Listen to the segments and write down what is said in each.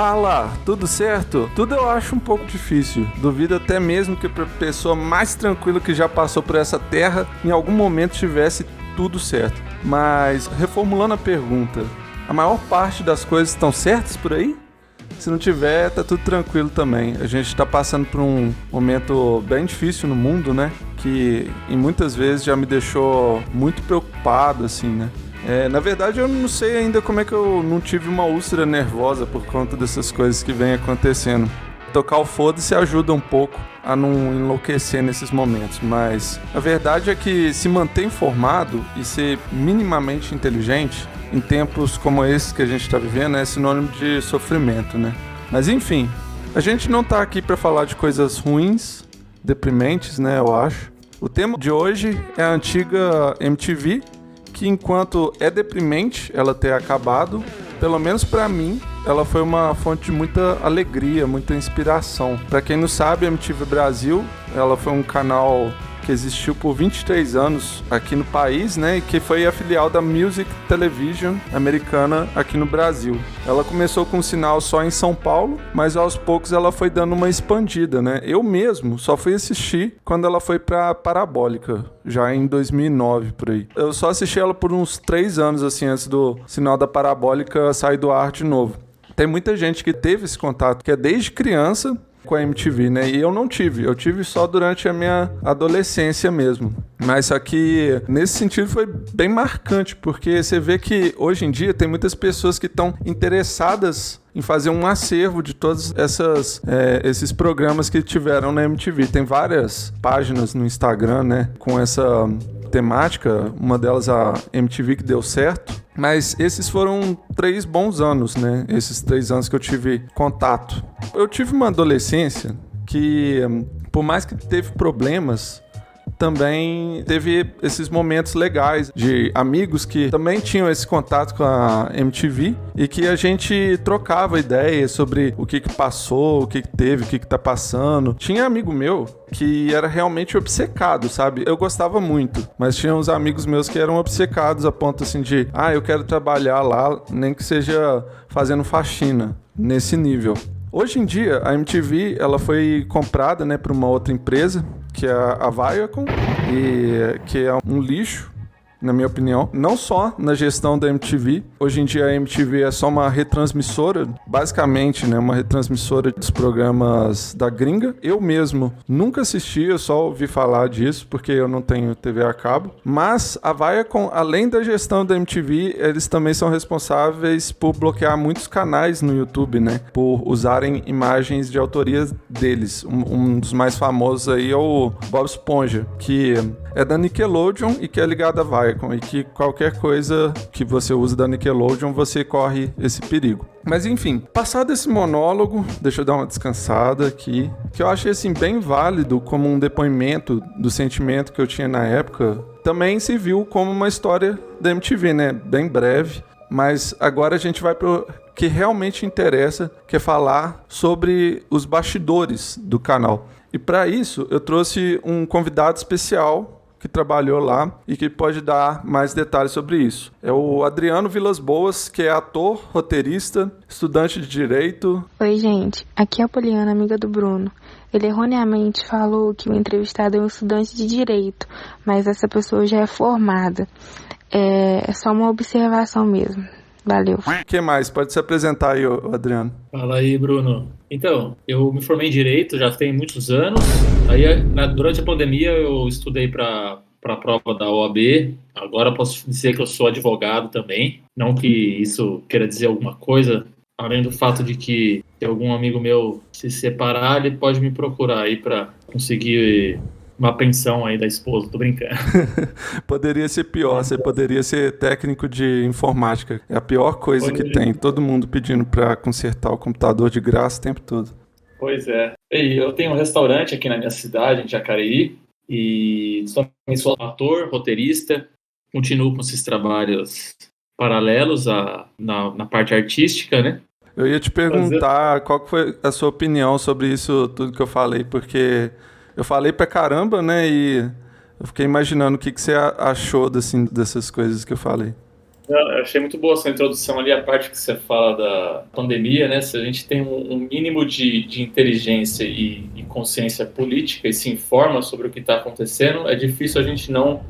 Fala, tudo certo? Tudo eu acho um pouco difícil. Duvido até mesmo que a pessoa mais tranquila que já passou por essa terra em algum momento tivesse tudo certo. Mas, reformulando a pergunta, a maior parte das coisas estão certas por aí? Se não tiver, tá tudo tranquilo também. A gente tá passando por um momento bem difícil no mundo, né? Que em muitas vezes já me deixou muito preocupado, assim, né? Na verdade, eu não sei ainda como é que eu não tive uma úlcera nervosa por conta dessas coisas que vem acontecendo. Tocar o foda-se ajuda um pouco a não enlouquecer nesses momentos, mas a verdade é que se manter informado e ser minimamente inteligente em tempos como esse que a gente está vivendo é sinônimo de sofrimento, né? Mas enfim, a gente não tá aqui para falar de coisas ruins, deprimentes, né, eu acho. O tema de hoje é a antiga MTV, que enquanto é deprimente ela ter acabado, pelo menos pra mim, ela foi uma fonte de muita alegria, muita inspiração. Pra quem não sabe, a MTV Brasil, ela foi um canal que existiu por 23 anos aqui no país, né, e que foi a filial da Music Television americana aqui no Brasil. Ela começou com um sinal só em São Paulo, mas aos poucos ela foi dando uma expandida, né. Eu mesmo só fui assistir quando ela foi pra Parabólica, já em 2009, por aí. Eu só assisti ela por uns 3 anos, assim, antes do sinal da Parabólica sair do ar de novo. Tem muita gente que teve esse contato, que é desde criança, com a MTV, né? E eu não tive. Eu tive só durante a minha adolescência mesmo. Mas só que nesse sentido foi bem marcante, porque você vê que hoje em dia tem muitas pessoas que estão interessadas em fazer um acervo de todos esses programas que tiveram na MTV. Tem várias páginas no Instagram, né? Com essa temática, uma delas a MTV que deu certo, mas esses foram 3 bons anos, né? Esses 3 anos que eu tive contato. Eu tive uma adolescência que, por mais que teve problemas, também teve esses momentos legais de amigos que também tinham esse contato com a MTV e que a gente trocava ideias sobre o que passou, o que teve, o que tá passando. Tinha amigo meu que era realmente obcecado, sabe? Eu gostava muito, mas tinha uns amigos meus que eram obcecados a ponto assim de, eu quero trabalhar lá, nem que seja fazendo faxina, nesse nível. Hoje em dia, a MTV ela foi comprada, né, por uma outra empresa, que é a Viacom, e que é um lixo, na minha opinião, não só na gestão da MTV. Hoje em dia a MTV é só uma retransmissora, basicamente, né, uma retransmissora dos programas da gringa. Eu mesmo nunca assisti, eu só ouvi falar disso, porque eu não tenho TV a cabo. Mas a Viacom, além da gestão da MTV, eles também são responsáveis por bloquear muitos canais no YouTube, né, por usarem imagens de autoria deles. Um dos mais famosos aí é o Bob Esponja, que é da Nickelodeon e que é ligado à Viacom, e que qualquer coisa que você use da Nickelodeon, você corre esse perigo. Mas enfim, passado esse monólogo, deixa eu dar uma descansada aqui, que eu achei assim bem válido como um depoimento do sentimento que eu tinha na época, também se viu como uma história da MTV, né? Bem breve, mas agora a gente vai pro que realmente interessa, que é falar sobre os bastidores do canal. E para isso, eu trouxe um convidado especial que trabalhou lá e que pode dar mais detalhes sobre isso. É o Adriano Vilas Boas, que é ator, roteirista, estudante de Direito. Oi, gente. Aqui é a Poliana, amiga do Bruno. Ele erroneamente falou que o entrevistado é um estudante de Direito, mas essa pessoa já é formada. É só uma observação mesmo. Valeu. O que mais? Pode se apresentar aí, Adriano. Fala aí, Bruno. Então, eu me formei em Direito já tem muitos anos. Aí, durante a pandemia, eu estudei para a prova da OAB. Agora posso dizer que eu sou advogado também. Não que isso queira dizer alguma coisa, além do fato de que se algum amigo meu se separar, ele pode me procurar aí para conseguir uma pensão aí da esposa, tô brincando. Poderia ser pior, você poderia ser técnico de informática. É a pior coisa que tem, todo mundo pedindo pra consertar o computador de graça o tempo todo. Pois é. E eu tenho um restaurante aqui na minha cidade, em Jacareí, e também sou ator, roteirista, continuo com esses trabalhos paralelos na parte artística, né? Eu ia te perguntar qual foi a sua opinião sobre isso tudo que eu falei, porque eu falei pra caramba, né, e eu fiquei imaginando o que você achou dessas coisas que eu falei. Eu achei muito boa essa introdução ali, a parte que você fala da pandemia, né? Se a gente tem um mínimo de inteligência e consciência política e se informa sobre o que está acontecendo, é difícil a gente não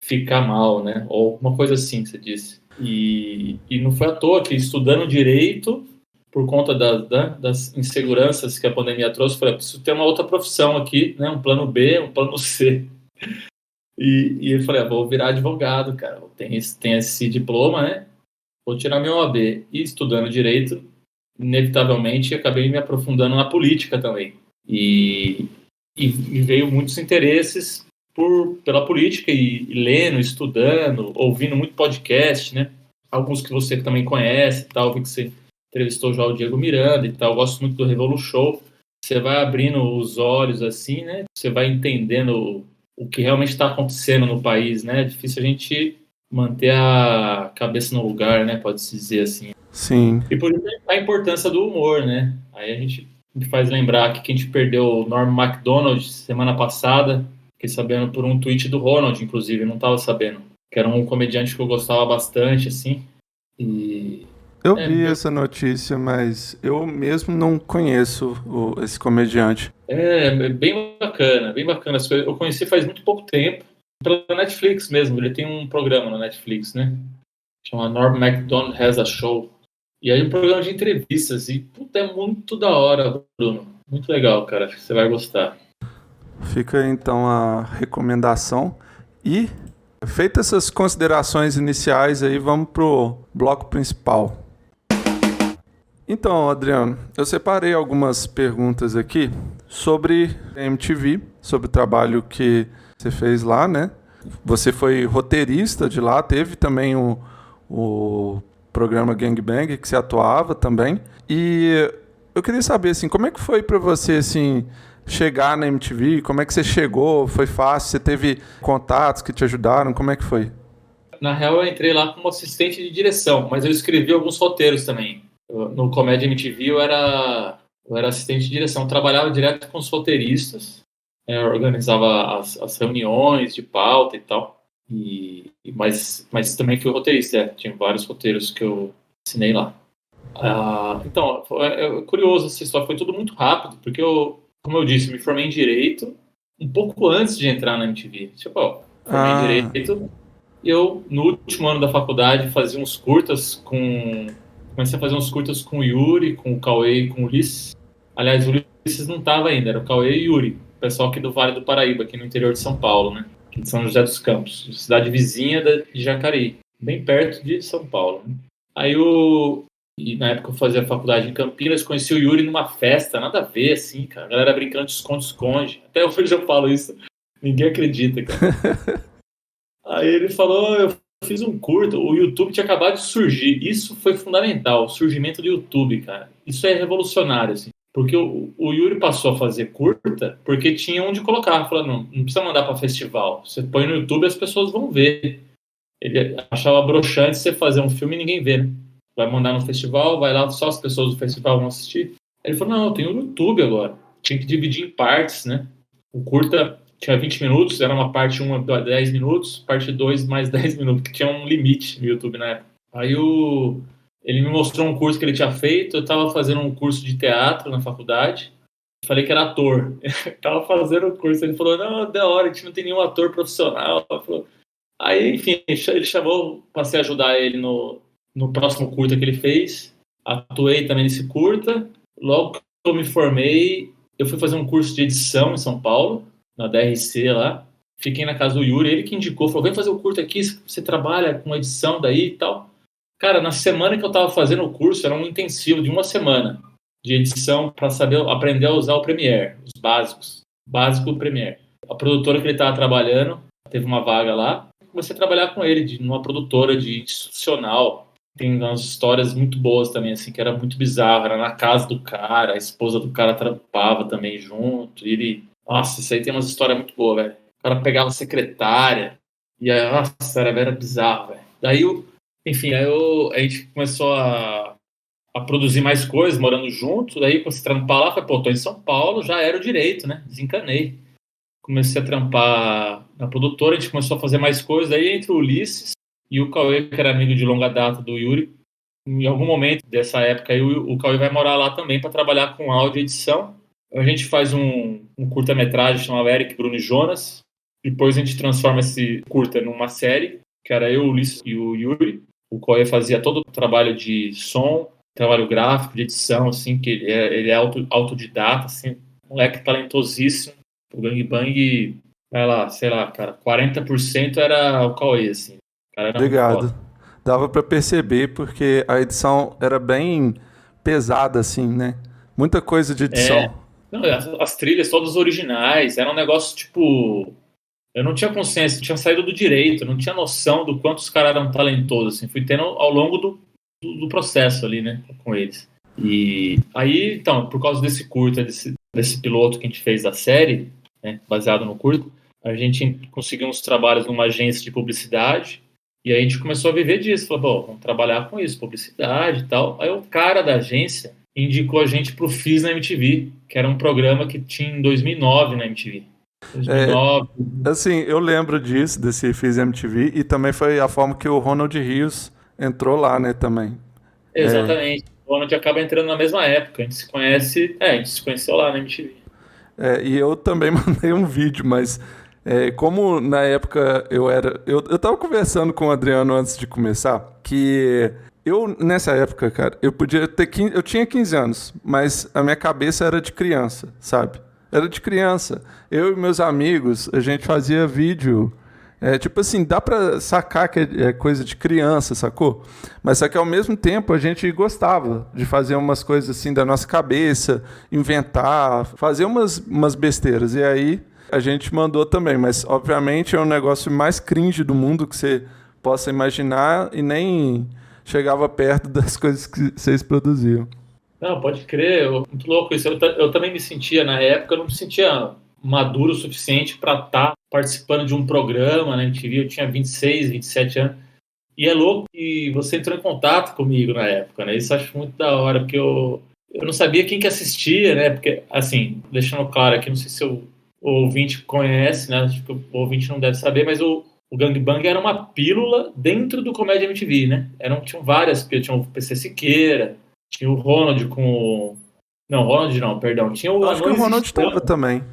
ficar mal, né? Ou uma coisa assim que você disse. E não foi à toa que estudando direito, por conta das inseguranças que a pandemia trouxe, eu falei, preciso ter uma outra profissão aqui, né? Um plano B, um plano C. E eu falei, vou virar advogado, cara. Tem esse diploma, né? Vou tirar meu OAB. E estudando direito, inevitavelmente, acabei me aprofundando na política também. E me veio muitos interesses pela política e lendo, estudando, ouvindo muito podcast, né? Alguns que você também conhece, tal, vi que você entrevistou já o Diego Miranda e tal. Eu gosto muito do Revolu Show. Você vai abrindo os olhos assim, né? Você vai entendendo o que realmente está acontecendo no país, né? É difícil a gente manter a cabeça no lugar, né? Pode-se dizer assim. Sim. E por isso a importância do humor, né? Aí a gente me faz lembrar que a gente perdeu o Norm Macdonald semana passada. Fiquei sabendo por um tweet do Ronald, inclusive, não estava sabendo. Que era um comediante que eu gostava bastante, assim. Eu vi essa notícia, mas eu mesmo não conheço esse comediante. É bem bacana, bem bacana. Eu conheci faz muito pouco tempo, pela Netflix mesmo. Ele tem um programa na Netflix, né? Chama Norm Macdonald Has a Show. E aí um programa de entrevistas. E, puta, é muito da hora, Bruno. Muito legal, cara. Acho que você vai gostar. Fica, então, a recomendação. E, feitas essas considerações iniciais aí, vamos pro bloco principal. Então, Adriano, eu separei algumas perguntas aqui sobre a MTV, sobre o trabalho que você fez lá, né? Você foi roteirista de lá, teve também o programa Gangbang, que você atuava também. E eu queria saber, assim, como é que foi para você, assim, chegar na MTV? Como é que você chegou? Foi fácil? Você teve contatos que te ajudaram? Como é que foi? Na real, eu entrei lá como assistente de direção, mas eu escrevi alguns roteiros também. No Comédia MTV eu era assistente de direção, trabalhava direto com os roteiristas, organizava as reuniões de pauta e tal, mas também fui roteirista, tinha vários roteiros que eu assinei lá. Então, é curioso essa história, foi tudo muito rápido, porque como eu disse, me formei em Direito um pouco antes de entrar na MTV. Tipo, formei em Direito, e eu, no último ano da faculdade, fazia uns curtas comecei a fazer uns curtas com o Yuri, com o Cauê e com o Ulisses. Aliás, o Ulisses não estava ainda, era o Cauê e o Yuri, o pessoal aqui do Vale do Paraíba, aqui no interior de São Paulo, né? Aqui de São José dos Campos, cidade vizinha de Jacareí, bem perto de São Paulo. Né? Aí e na época eu fazia faculdade em Campinas, conheci o Yuri numa festa, nada a ver, assim, cara. A galera brincando de esconde-esconde. Até hoje eu falo isso, ninguém acredita, cara. Aí ele falou, eu fiz um curto, o YouTube tinha acabado de surgir. Isso foi fundamental, o surgimento do YouTube, cara. Isso é revolucionário, assim. Porque o Yuri passou a fazer curta porque tinha onde colocar. Falou, não precisa mandar para festival. Você põe no YouTube e as pessoas vão ver. Ele achava broxante você fazer um filme e ninguém vê, né? Vai mandar no festival, vai lá, só as pessoas do festival vão assistir. Ele falou, não, eu tenho o YouTube agora. Tinha que dividir em partes, né? O curta tinha 20 minutos, era uma parte 1 10 minutos, parte 2 mais 10 minutos, que tinha um limite no YouTube na época. Aí ele me mostrou um curso que ele tinha feito, eu estava fazendo um curso de teatro na faculdade, falei que era ator. Tava fazendo o curso, ele falou, não, da hora, a gente não tem nenhum ator profissional. Aí, enfim, ele chamou, passei a ajudar ele no próximo curta que ele fez, atuei também nesse curta, logo que eu me formei, eu fui fazer um curso de edição em São Paulo, na DRC lá, fiquei na casa do Yuri, ele que indicou, falou, vem fazer o curso aqui, você trabalha com edição daí e tal. Cara, na semana que eu tava fazendo o curso, era um intensivo de uma semana de edição para aprender a usar o Premiere, os básicos, básico do Premiere. A produtora que ele tava trabalhando, teve uma vaga lá, comecei a trabalhar com ele, numa produtora de institucional. Tem umas histórias muito boas também, assim, que era muito bizarro, era na casa do cara, a esposa do cara trampava também junto, e ele... Nossa, isso aí tem umas histórias muito boas, velho. O cara pegava a secretária, e aí, nossa, era bizarro, velho. Daí, enfim, aí a gente começou a produzir mais coisas, morando junto, daí comecei a trampar lá, falei, pô, tô em São Paulo, já era o direito, né? Desencanei. Comecei a trampar na produtora, a gente começou a fazer mais coisas, aí entre o Ulisses e o Cauê, que era amigo de longa data do Yuri. Em algum momento dessa época aí, o Cauê vai morar lá também para trabalhar com áudio e edição. A gente faz um curta-metragem chamado Eric, Bruno e Jonas. Depois a gente transforma esse curta numa série, que era eu, o Ulisses e o Yuri. O Cauê fazia todo o trabalho de som, trabalho gráfico, de edição, assim, que ele é autodidata, assim, moleque talentosíssimo. O Gangbang, vai lá, sei lá, cara, 40% era o Cauê, assim. O cara era muito Obrigado. foda. Dava pra perceber porque a edição era bem pesada, assim, né? Muita coisa de edição. Não, as trilhas todas originais, era um negócio, tipo... Eu não tinha consciência, eu tinha saído do direito, eu não tinha noção do quanto os caras eram talentosos, assim. Fui tendo ao longo do processo ali, né, com eles. E aí, então, por causa desse curta, desse piloto que a gente fez da série, né, baseado no curto, a gente conseguiu uns trabalhos numa agência de publicidade, e aí a gente começou a viver disso. Falou, bom, vamos trabalhar com isso, publicidade e tal. Aí o cara da agência indicou a gente pro FIS na MTV, que era um programa que tinha em 2009 na MTV. 2009. Assim, eu lembro disso, desse Fiz MTV, e também foi a forma que o Ronald Rios entrou lá, né, também. Exatamente. O Ronald acaba entrando na mesma época. A gente se conhece. A gente se conheceu lá na MTV. E eu também mandei um vídeo, mas como na época eu tava conversando com o Adriano antes de começar, que eu, nessa época, cara, eu tinha 15 anos, mas a minha cabeça era de criança, sabe? Era de criança. Eu e meus amigos, a gente fazia vídeo. Tipo assim, dá pra sacar que é coisa de criança, sacou? Mas só que ao mesmo tempo a gente gostava de fazer umas coisas assim da nossa cabeça, inventar, fazer umas besteiras. E aí a gente mandou também, mas obviamente é um negócio mais cringe do mundo que você possa imaginar e nem chegava perto das coisas que vocês produziam. Não, pode crer. Muito louco isso. Eu também me sentia, na época, eu não me sentia maduro o suficiente para estar participando de um programa na MTV. Eu tinha 26, 27 anos. E é louco que você entrou em contato comigo na época, né? Isso eu acho muito da hora, porque eu não sabia quem que assistia, né? Porque, assim, deixando claro aqui, não sei se o ouvinte conhece, né? Acho que o ouvinte não deve saber, mas o Gangbang era uma pílula dentro do Comédia MTV, né? Tinham várias, porque tinha o PC Siqueira, tinha o Ronald com o... Não, Ronald não, perdão. Tinha o Acho que o Ronald tava também.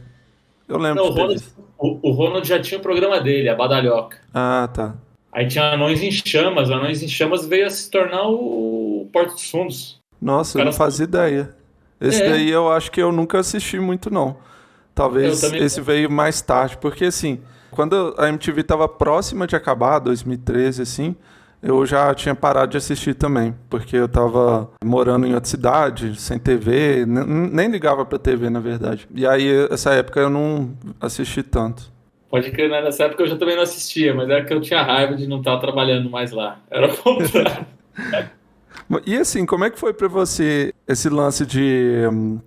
Eu lembro Não, de ter visto. o Ronald já tinha o programa dele, a Badalhoca. Ah, tá. Aí tinha Anões em Chamas. O Anões em Chamas veio a se tornar o Porto dos Fundos. Nossa, eu não fazia ideia. Esse daí eu acho que eu nunca assisti muito, não. Talvez esse veio mais tarde, porque assim, quando a MTV tava próxima de acabar, 2013, assim, eu já tinha parado de assistir também, porque eu tava morando em outra cidade, sem TV, nem ligava pra TV, na verdade. E aí, essa época eu não assisti tanto. Pode crer, né? Nessa época eu já também não assistia, mas era que eu tinha raiva de não estar trabalhando mais lá. Era o contrário. E assim, como é que foi pra você esse lance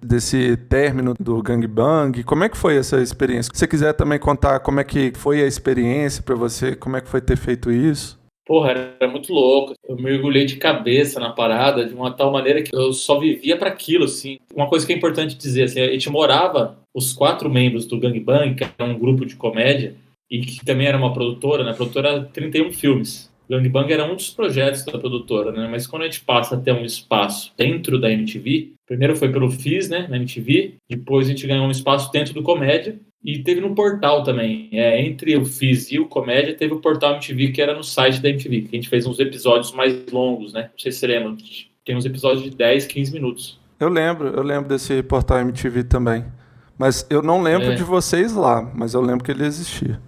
desse término do Gangbang? Como é que foi essa experiência? Se você quiser também contar como é que foi a experiência pra você, como é que foi ter feito isso? Porra, era muito louco. Eu mergulhei de cabeça na parada de uma tal maneira que eu só vivia para aquilo, assim. Uma coisa que é importante dizer, assim, a gente morava, os 4 membros do Gangbang, que era um grupo de comédia, e que também era uma produtora, né? A produtora era 31 filmes. O Gangbang era um dos projetos da produtora, né? Mas quando a gente passa a ter um espaço dentro da MTV, primeiro foi pelo FIS, né, na MTV, depois a gente ganhou um espaço dentro do Comédia, e teve no portal também. Entre o FIS e o Comédia, teve o portal MTV, que era no site da MTV, que a gente fez uns episódios mais longos, né? Não sei se você lembra, tem uns episódios de 10, 15 minutos. Eu lembro desse portal MTV também. Mas eu não lembro de vocês lá, mas eu lembro que ele existia.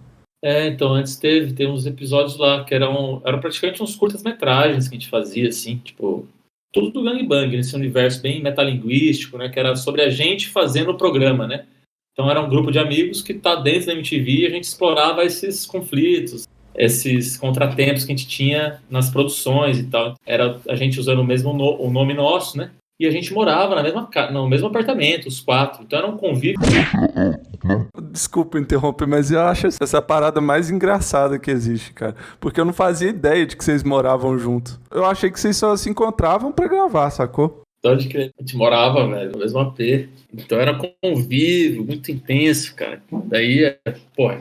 Então, antes tem uns episódios lá que eram praticamente uns curtas-metragens que a gente fazia, assim, tipo, tudo do Gangbang, nesse universo bem metalinguístico, né? Que era sobre a gente fazendo o programa, né? Então era um grupo de amigos que tá dentro da MTV e a gente explorava esses conflitos, esses contratempos que a gente tinha nas produções e tal. Era a gente usando o nome nosso, né? E a gente morava no mesmo apartamento, os 4. Então era um convívio. Desculpa interromper, mas eu acho essa parada mais engraçada que existe, cara. Porque eu não fazia ideia de que vocês moravam junto. Eu achei que vocês só se encontravam pra gravar, sacou? Então a gente morava, velho, no mesmo AP. Então era convívio muito intenso, cara. Daí, é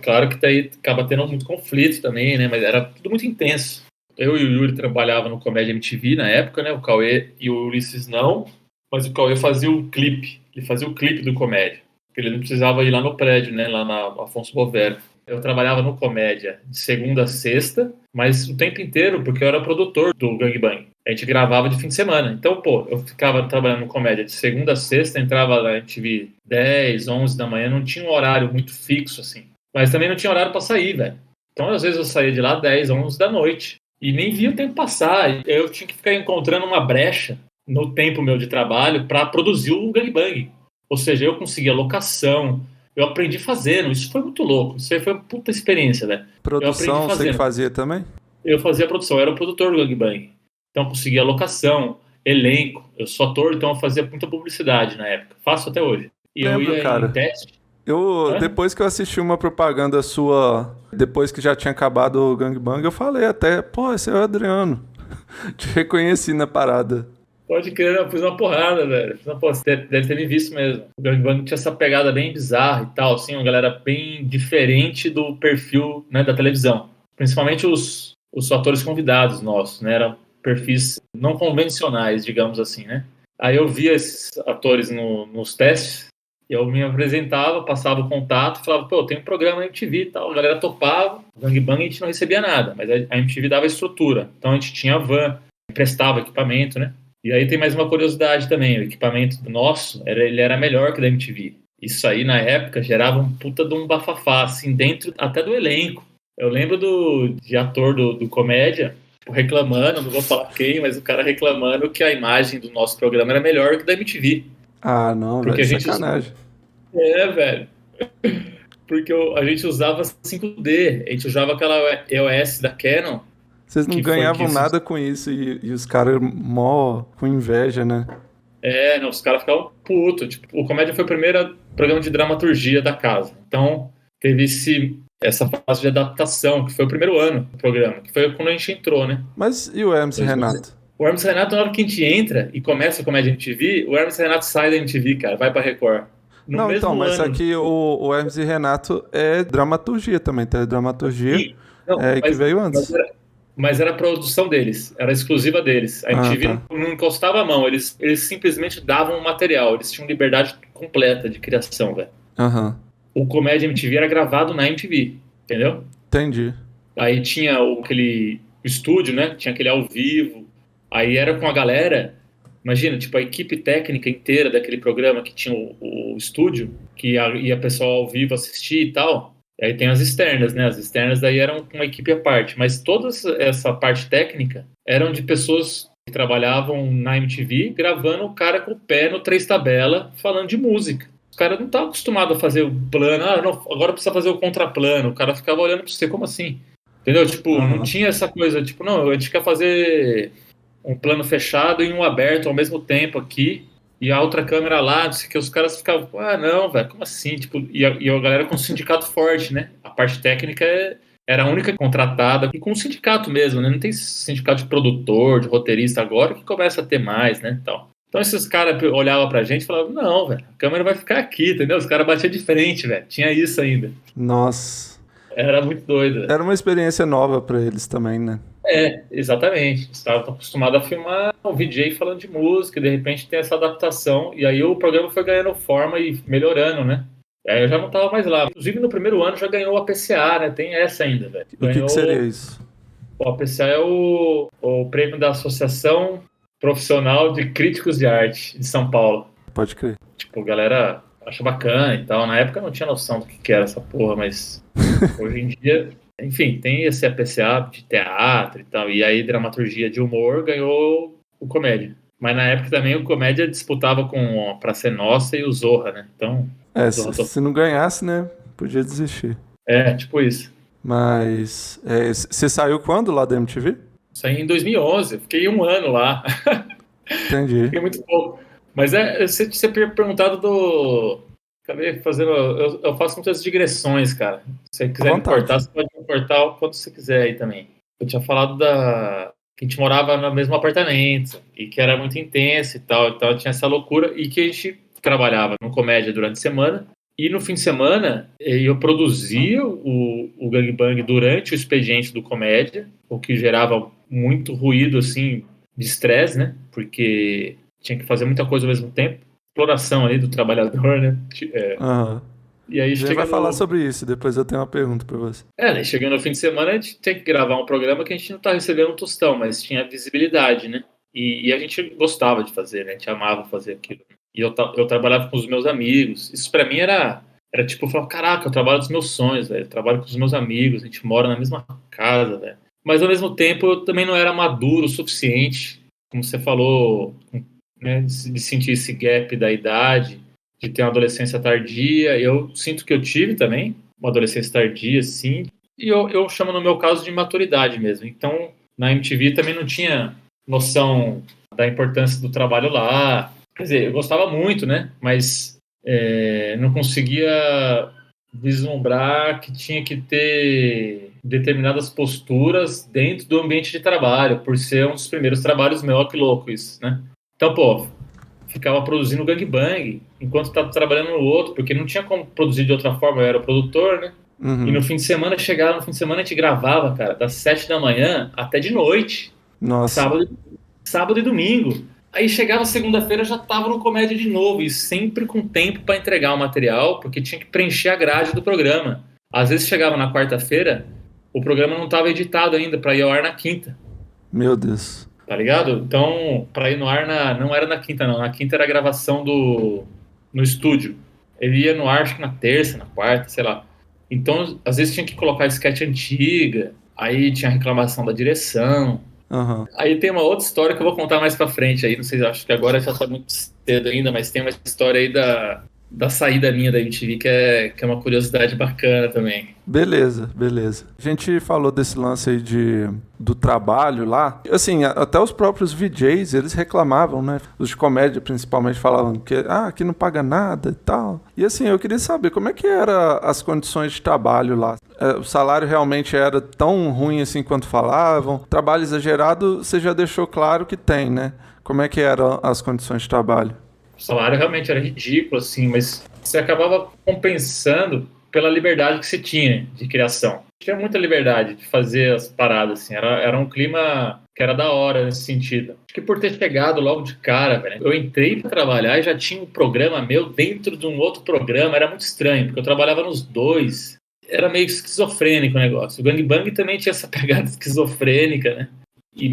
claro que daí acaba tendo muito conflito também, né? Mas era tudo muito intenso. Eu e o Yuri trabalhava no Comédia MTV na época, né? O Cauê e o Ulisses não, mas o Cauê fazia o clipe. Ele fazia o clipe do Comédia. Porque ele não precisava ir lá no prédio, né? Lá na Afonso Bovero. Eu trabalhava no Comédia de segunda a sexta, mas o tempo inteiro, porque eu era produtor do Gangbang. A gente gravava de fim de semana. Então, pô, eu ficava trabalhando no Comédia de segunda a sexta, entrava na MTV 10, 11 da manhã, não tinha um horário muito fixo, assim. Mas também não tinha horário pra sair, velho. Então, às vezes eu saía de lá 10, 11 da noite. E nem via o tempo passar. Eu tinha que ficar encontrando uma brecha no tempo meu de trabalho para produzir o Gangbang. Ou seja, eu conseguia locação, eu aprendi fazendo. Isso foi muito louco. Isso aí foi uma puta experiência, velho. Produção, você que fazia também? Eu fazia a produção, eu era o produtor do Gangbang. Então eu conseguia locação, elenco. Eu sou ator, então eu fazia muita publicidade na época. Faço até hoje. E eu ia cara. em teste. Depois que eu assisti uma propaganda sua, depois que já tinha acabado o Gangbang, eu falei até, pô, esse é o Adriano. Te reconheci na parada. Pode crer, eu fiz uma porrada, velho. Você deve ter me visto mesmo. O Gangbang tinha essa pegada bem bizarra e tal, assim, uma galera bem diferente do perfil, né, da televisão. Principalmente os atores convidados nossos, né? Eram perfis não convencionais, digamos assim, né? Aí eu via esses atores nos testes, e eu me apresentava, passava o contato, falava, pô, tem um programa na MTV e tal. A galera topava, o Gangbang a gente não recebia nada, mas a MTV dava estrutura. Então a gente tinha van, emprestava equipamento, né? E aí tem mais uma curiosidade também, o equipamento nosso, ele era melhor que o da MTV. Isso aí, na época, gerava um puta de um bafafá, assim, dentro até do elenco. Eu lembro de ator do Comédia, reclamando, não vou falar quem, mas o cara reclamando que a imagem do nosso programa era melhor que da MTV. Ah, não, velho, sacanagem. Velho. Porque a gente usava 5D, a gente usava aquela EOS da Canon. Vocês não ganhavam nada com isso e os caras mó com inveja, né? Não, os caras ficavam putos. Tipo, o Comédia foi o primeiro programa de dramaturgia da casa. Então, teve essa fase de adaptação, que foi o primeiro ano do programa, que foi quando a gente entrou, né? Mas e o Hermes e Renato? O Hermes e Renato, na hora que a gente entra e começa a Comédia MTV, o Hermes e Renato sai da MTV, cara, vai pra Record. Não, então, mas ano, aqui o Hermes e Renato é dramaturgia também, teledramaturgia, não, que veio antes. Mas era a produção deles, era exclusiva deles. A MTV não encostava a mão, eles simplesmente davam o material, eles tinham liberdade completa de criação, velho. O Comédia MTV era gravado na MTV, entendeu? Entendi. Aí tinha aquele estúdio, né? Tinha aquele ao vivo. Aí era com a galera, imagina, tipo, a equipe técnica inteira daquele programa que tinha o estúdio, que ia pessoal ao vivo assistir e tal. E aí tem as externas, né? As externas daí eram uma equipe à parte. Mas toda essa parte técnica eram de pessoas que trabalhavam na MTV, gravando o cara com o pé no três tabela, falando de música. O cara não estava acostumado a fazer o plano. Não, agora precisa fazer o contraplano. O cara ficava olhando pra você, como assim? Entendeu? Tipo, não tinha essa coisa, tipo, não, a gente quer fazer um plano fechado e um aberto ao mesmo tempo aqui. E a outra câmera lá, não sei o que, os caras ficavam, não, velho, como assim? Tipo, e a galera com um sindicato forte, né? A parte técnica era a única contratada, e com um sindicato mesmo, né? Não tem sindicato de produtor, de roteirista agora, que começa a ter mais, né? Então esses caras olhavam pra gente e falavam, não, velho, a câmera vai ficar aqui, entendeu? Os caras batiam de frente, velho. Tinha isso ainda. Nossa. Era muito doido, velho. Era uma experiência nova pra eles também, né? Exatamente. Eles estavam acostumados a filmar o VJ falando de música, e de repente tem essa adaptação, e aí o programa foi ganhando forma e melhorando, né? Aí eu já não tava mais lá. Inclusive no primeiro ano já ganhou o APCA, né? Tem essa ainda, velho. O que seria isso? O APCA é o prêmio da Associação Profissional de Críticos de Arte de São Paulo. Pode crer. Tipo, a galera acha bacana e tal. Na época eu não tinha noção do que era essa porra, mas hoje em dia... Enfim, tem esse APCA de teatro e tal, e aí dramaturgia de humor ganhou o Comédia. Mas na época também o Comédia disputava com a Praça é Nossa e o Zorra, né? Então... se não ganhasse, né? Podia desistir. Tipo isso. Mas... você saiu quando lá da MTV? Saí em 2011, fiquei um ano lá. Entendi. Fiquei muito pouco. Mas você tinha perguntado do... Acabei fazendo... Eu faço muitas digressões, cara. Se você quiser me cortar, você pode me cortar quando você quiser aí também. Eu tinha falado que a gente morava no mesmo apartamento e que era muito intenso e tal. Então tinha essa loucura e que a gente trabalhava no Comédia durante a semana e no fim de semana eu produzia o Gangbang durante o expediente do Comédia, o que gerava muito ruído, assim, de estresse, né? Porque tinha que fazer muita coisa ao mesmo tempo. Exploração ali do trabalhador, né? Aham. E aí A gente vai falar sobre isso, depois eu tenho uma pergunta pra você. Daí chegando no fim de semana, a gente tem que gravar um programa que a gente não tá recebendo um tostão, mas tinha visibilidade, né? E a gente gostava de fazer, né? A gente amava fazer aquilo. E eu trabalhava com os meus amigos. Isso pra mim era tipo, eu falava, caraca, eu trabalho dos meus sonhos, velho. Eu trabalho com os meus amigos, a gente mora na mesma casa, velho. Mas ao mesmo tempo eu também não era maduro o suficiente, como você falou, né, de sentir esse gap da idade, de ter uma adolescência tardia. Eu sinto que eu tive também uma adolescência tardia, sim. E eu chamo no meu caso de maturidade mesmo. Então, na MTV também não tinha noção da importância do trabalho lá. Quer dizer, eu gostava muito, né? Mas não conseguia vislumbrar que tinha que ter determinadas posturas dentro do ambiente de trabalho, por ser um dos primeiros trabalhos meus, que louco isso, né? Então, pô, ficava produzindo gangbang enquanto estava trabalhando no outro, porque não tinha como produzir de outra forma, eu era o produtor, né? Uhum. E no fim de semana, chegava no fim de semana, a gente gravava, cara, das 7 da manhã até de noite. Nossa. Sábado e domingo. Aí chegava segunda-feira, já tava no comédia de novo, e sempre com tempo para entregar o material, porque tinha que preencher a grade do programa. Às vezes chegava na quarta-feira, o programa não estava editado ainda, para ir ao ar na quinta. Meu Deus. Tá ligado? Então, para ir no ar, não era na quinta, não. Na quinta era a gravação no estúdio. Ele ia no ar, acho que na terça, na quarta, sei lá. Então, às vezes tinha que colocar sketch antiga, aí tinha reclamação da direção. Uhum. Aí tem uma outra história que eu vou contar mais pra frente aí, não sei, acho que agora já tá muito cedo ainda, mas tem uma história aí da saída minha da MTV que é uma curiosidade bacana também. Beleza. A gente falou desse lance aí do trabalho lá. Assim, até os próprios VJs, eles reclamavam, né? Os de comédia, principalmente, falavam que aqui não paga nada e tal. E assim, eu queria saber como é que eram as condições de trabalho lá. O salário realmente era tão ruim assim quanto falavam? Trabalho exagerado, você já deixou claro que tem, né? Como é que eram as condições de trabalho? O salário realmente era ridículo, assim, mas você acabava compensando pela liberdade que você tinha de criação. Tinha muita liberdade de fazer as paradas, assim, era um clima que era da hora nesse sentido. Acho que por ter chegado logo de cara, velho, eu entrei para trabalhar e já tinha um programa meu dentro de um outro programa, era muito estranho, porque eu trabalhava nos dois, era meio esquizofrênico o negócio. O Gangbang também tinha essa pegada esquizofrênica, né?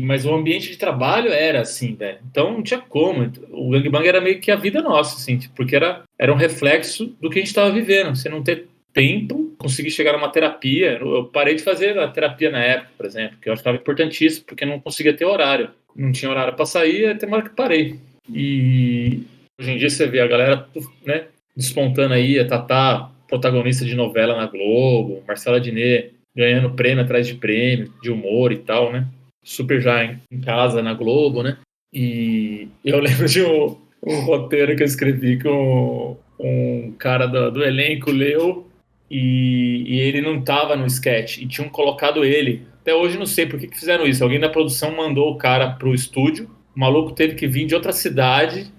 Mas o ambiente de trabalho era assim, velho. Então não tinha como. O Gangbang era meio que a vida nossa, assim, porque era um reflexo do que a gente estava vivendo. Você não ter tempo, conseguir chegar numa terapia. Eu parei de fazer a terapia na época, por exemplo, que eu achava importantíssimo, porque não conseguia ter horário. Não tinha horário para sair, até uma hora que parei. E hoje em dia você vê a galera, né, despontando aí, a Tatá, protagonista de novela na Globo, Marcela Diné ganhando prêmio atrás de prêmio, de humor e tal, né? Super já em casa na Globo, né? E eu lembro de um roteiro que eu escrevi que um cara do elenco leu e ele não tava no sketch e tinham colocado ele. Até hoje não sei por que fizeram isso. Alguém da produção mandou o cara pro estúdio, o maluco teve que vir de outra cidade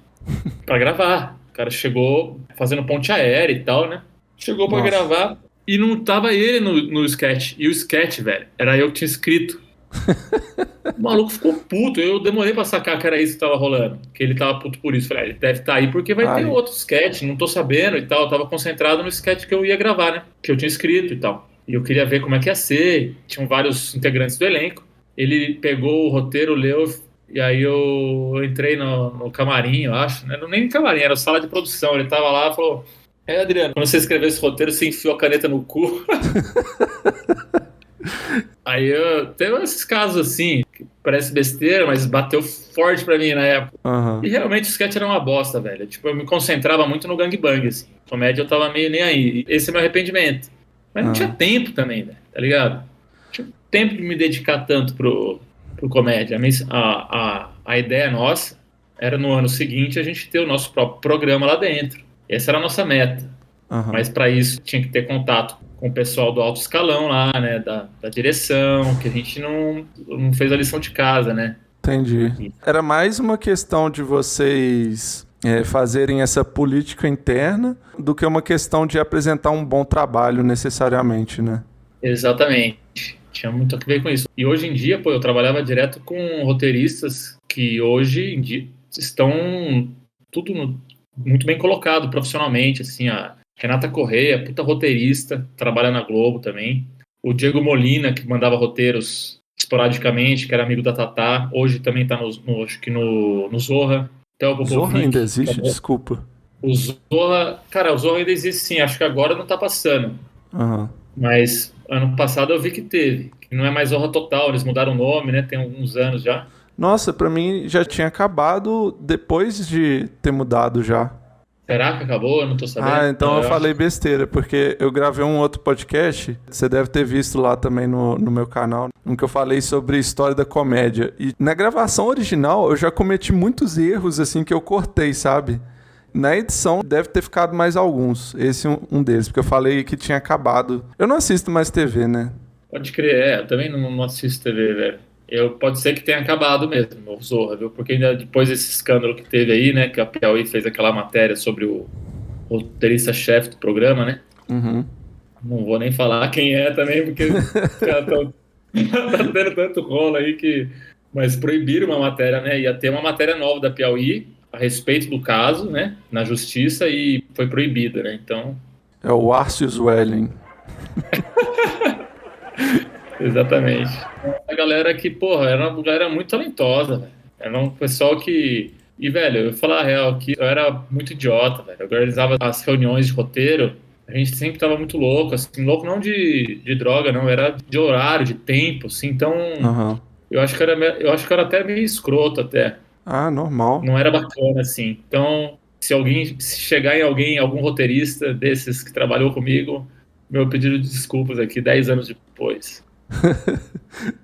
pra gravar. O cara chegou fazendo ponte aérea e tal, né? Chegou pra gravar e não tava ele no sketch. E o sketch, velho, era eu que tinha escrito. O maluco ficou puto. Eu demorei pra sacar que era isso que tava rolando, que ele tava puto por isso. Falei, ele deve estar aí porque vai ter outro sketch, não tô sabendo e tal. Eu tava concentrado no sketch que eu ia gravar, né? Que eu tinha escrito e tal. E eu queria ver como é que ia ser. Tinham vários integrantes do elenco. Ele pegou o roteiro, leu, e aí eu entrei no camarim, eu acho. Não era nem camarim, era sala de produção. Ele tava lá e falou: Adriano, quando você escreveu esse roteiro, você enfiou a caneta no cu. Aí teve esses casos assim, que parece besteira, mas bateu forte pra mim na época. Uhum. E realmente o sketch era uma bosta, velho. Tipo, eu me concentrava muito no gangbang, assim. Comédia eu tava meio nem aí. Esse é meu arrependimento. Mas não tinha tempo também, velho, tá ligado? Não tinha tempo de me dedicar tanto pro comédia. A ideia nossa era no ano seguinte a gente ter o nosso próprio programa lá dentro. Essa era a nossa meta. Uhum. Mas para isso tinha que ter contato com o pessoal do alto escalão lá, né, da direção, que a gente não fez a lição de casa, né? Entendi. Era mais uma questão de vocês fazerem essa política interna do que uma questão de apresentar um bom trabalho necessariamente, né? Exatamente. Tinha muito a ver com isso. E hoje em dia, pô, eu trabalhava direto com roteiristas que hoje em dia estão muito bem colocado profissionalmente, assim, a Renata Correia, puta roteirista, trabalha na Globo também. O Diego Molina, que mandava roteiros esporadicamente, que era amigo da Tatá, hoje também tá acho que no Zorra. Zorra ainda existe? Desculpa. O Zorra ainda existe sim, acho que agora não tá passando. Uhum. Mas ano passado eu vi que teve, que não é mais Zorra Total, eles mudaram o nome, né, tem alguns anos já. Nossa, pra mim já tinha acabado depois de ter mudado já. Será que acabou? Eu não tô sabendo. Então eu falei besteira, porque eu gravei um outro podcast, você deve ter visto lá também no meu canal, em que eu falei sobre história da comédia. E na gravação original eu já cometi muitos erros, assim, que eu cortei, sabe? Na edição deve ter ficado mais alguns, esse é um deles, porque eu falei que tinha acabado. Eu não assisto mais TV, né? Pode crer, eu também não assisto TV, velho. Pode ser que tenha acabado mesmo, o Zorra, viu? Porque ainda depois desse escândalo que teve aí, né? Que a Piauí fez aquela matéria sobre o roteirista-chefe do programa, né? Uhum. Não vou nem falar quem é também, porque os caras estão tá dando tanto rolo aí que... Mas proibiram uma matéria, né? Ia ter uma matéria nova da Piauí a respeito do caso, né? Na justiça e foi proibida, né? Então... É o Arceus Welling. Exatamente. A galera que, porra, era uma galera muito talentosa, velho. Era um pessoal que... E, velho, eu vou falar a real, que eu era muito idiota, velho. Eu organizava as reuniões de roteiro, a gente sempre tava muito louco, assim, louco não de droga, não, era de horário, de tempo, assim, então... Uhum. Eu acho que eu era até meio escroto, até. Normal. Não era bacana, assim. Então, se chegar em algum roteirista desses que trabalhou comigo, meu pedido de desculpas aqui, 10 anos depois.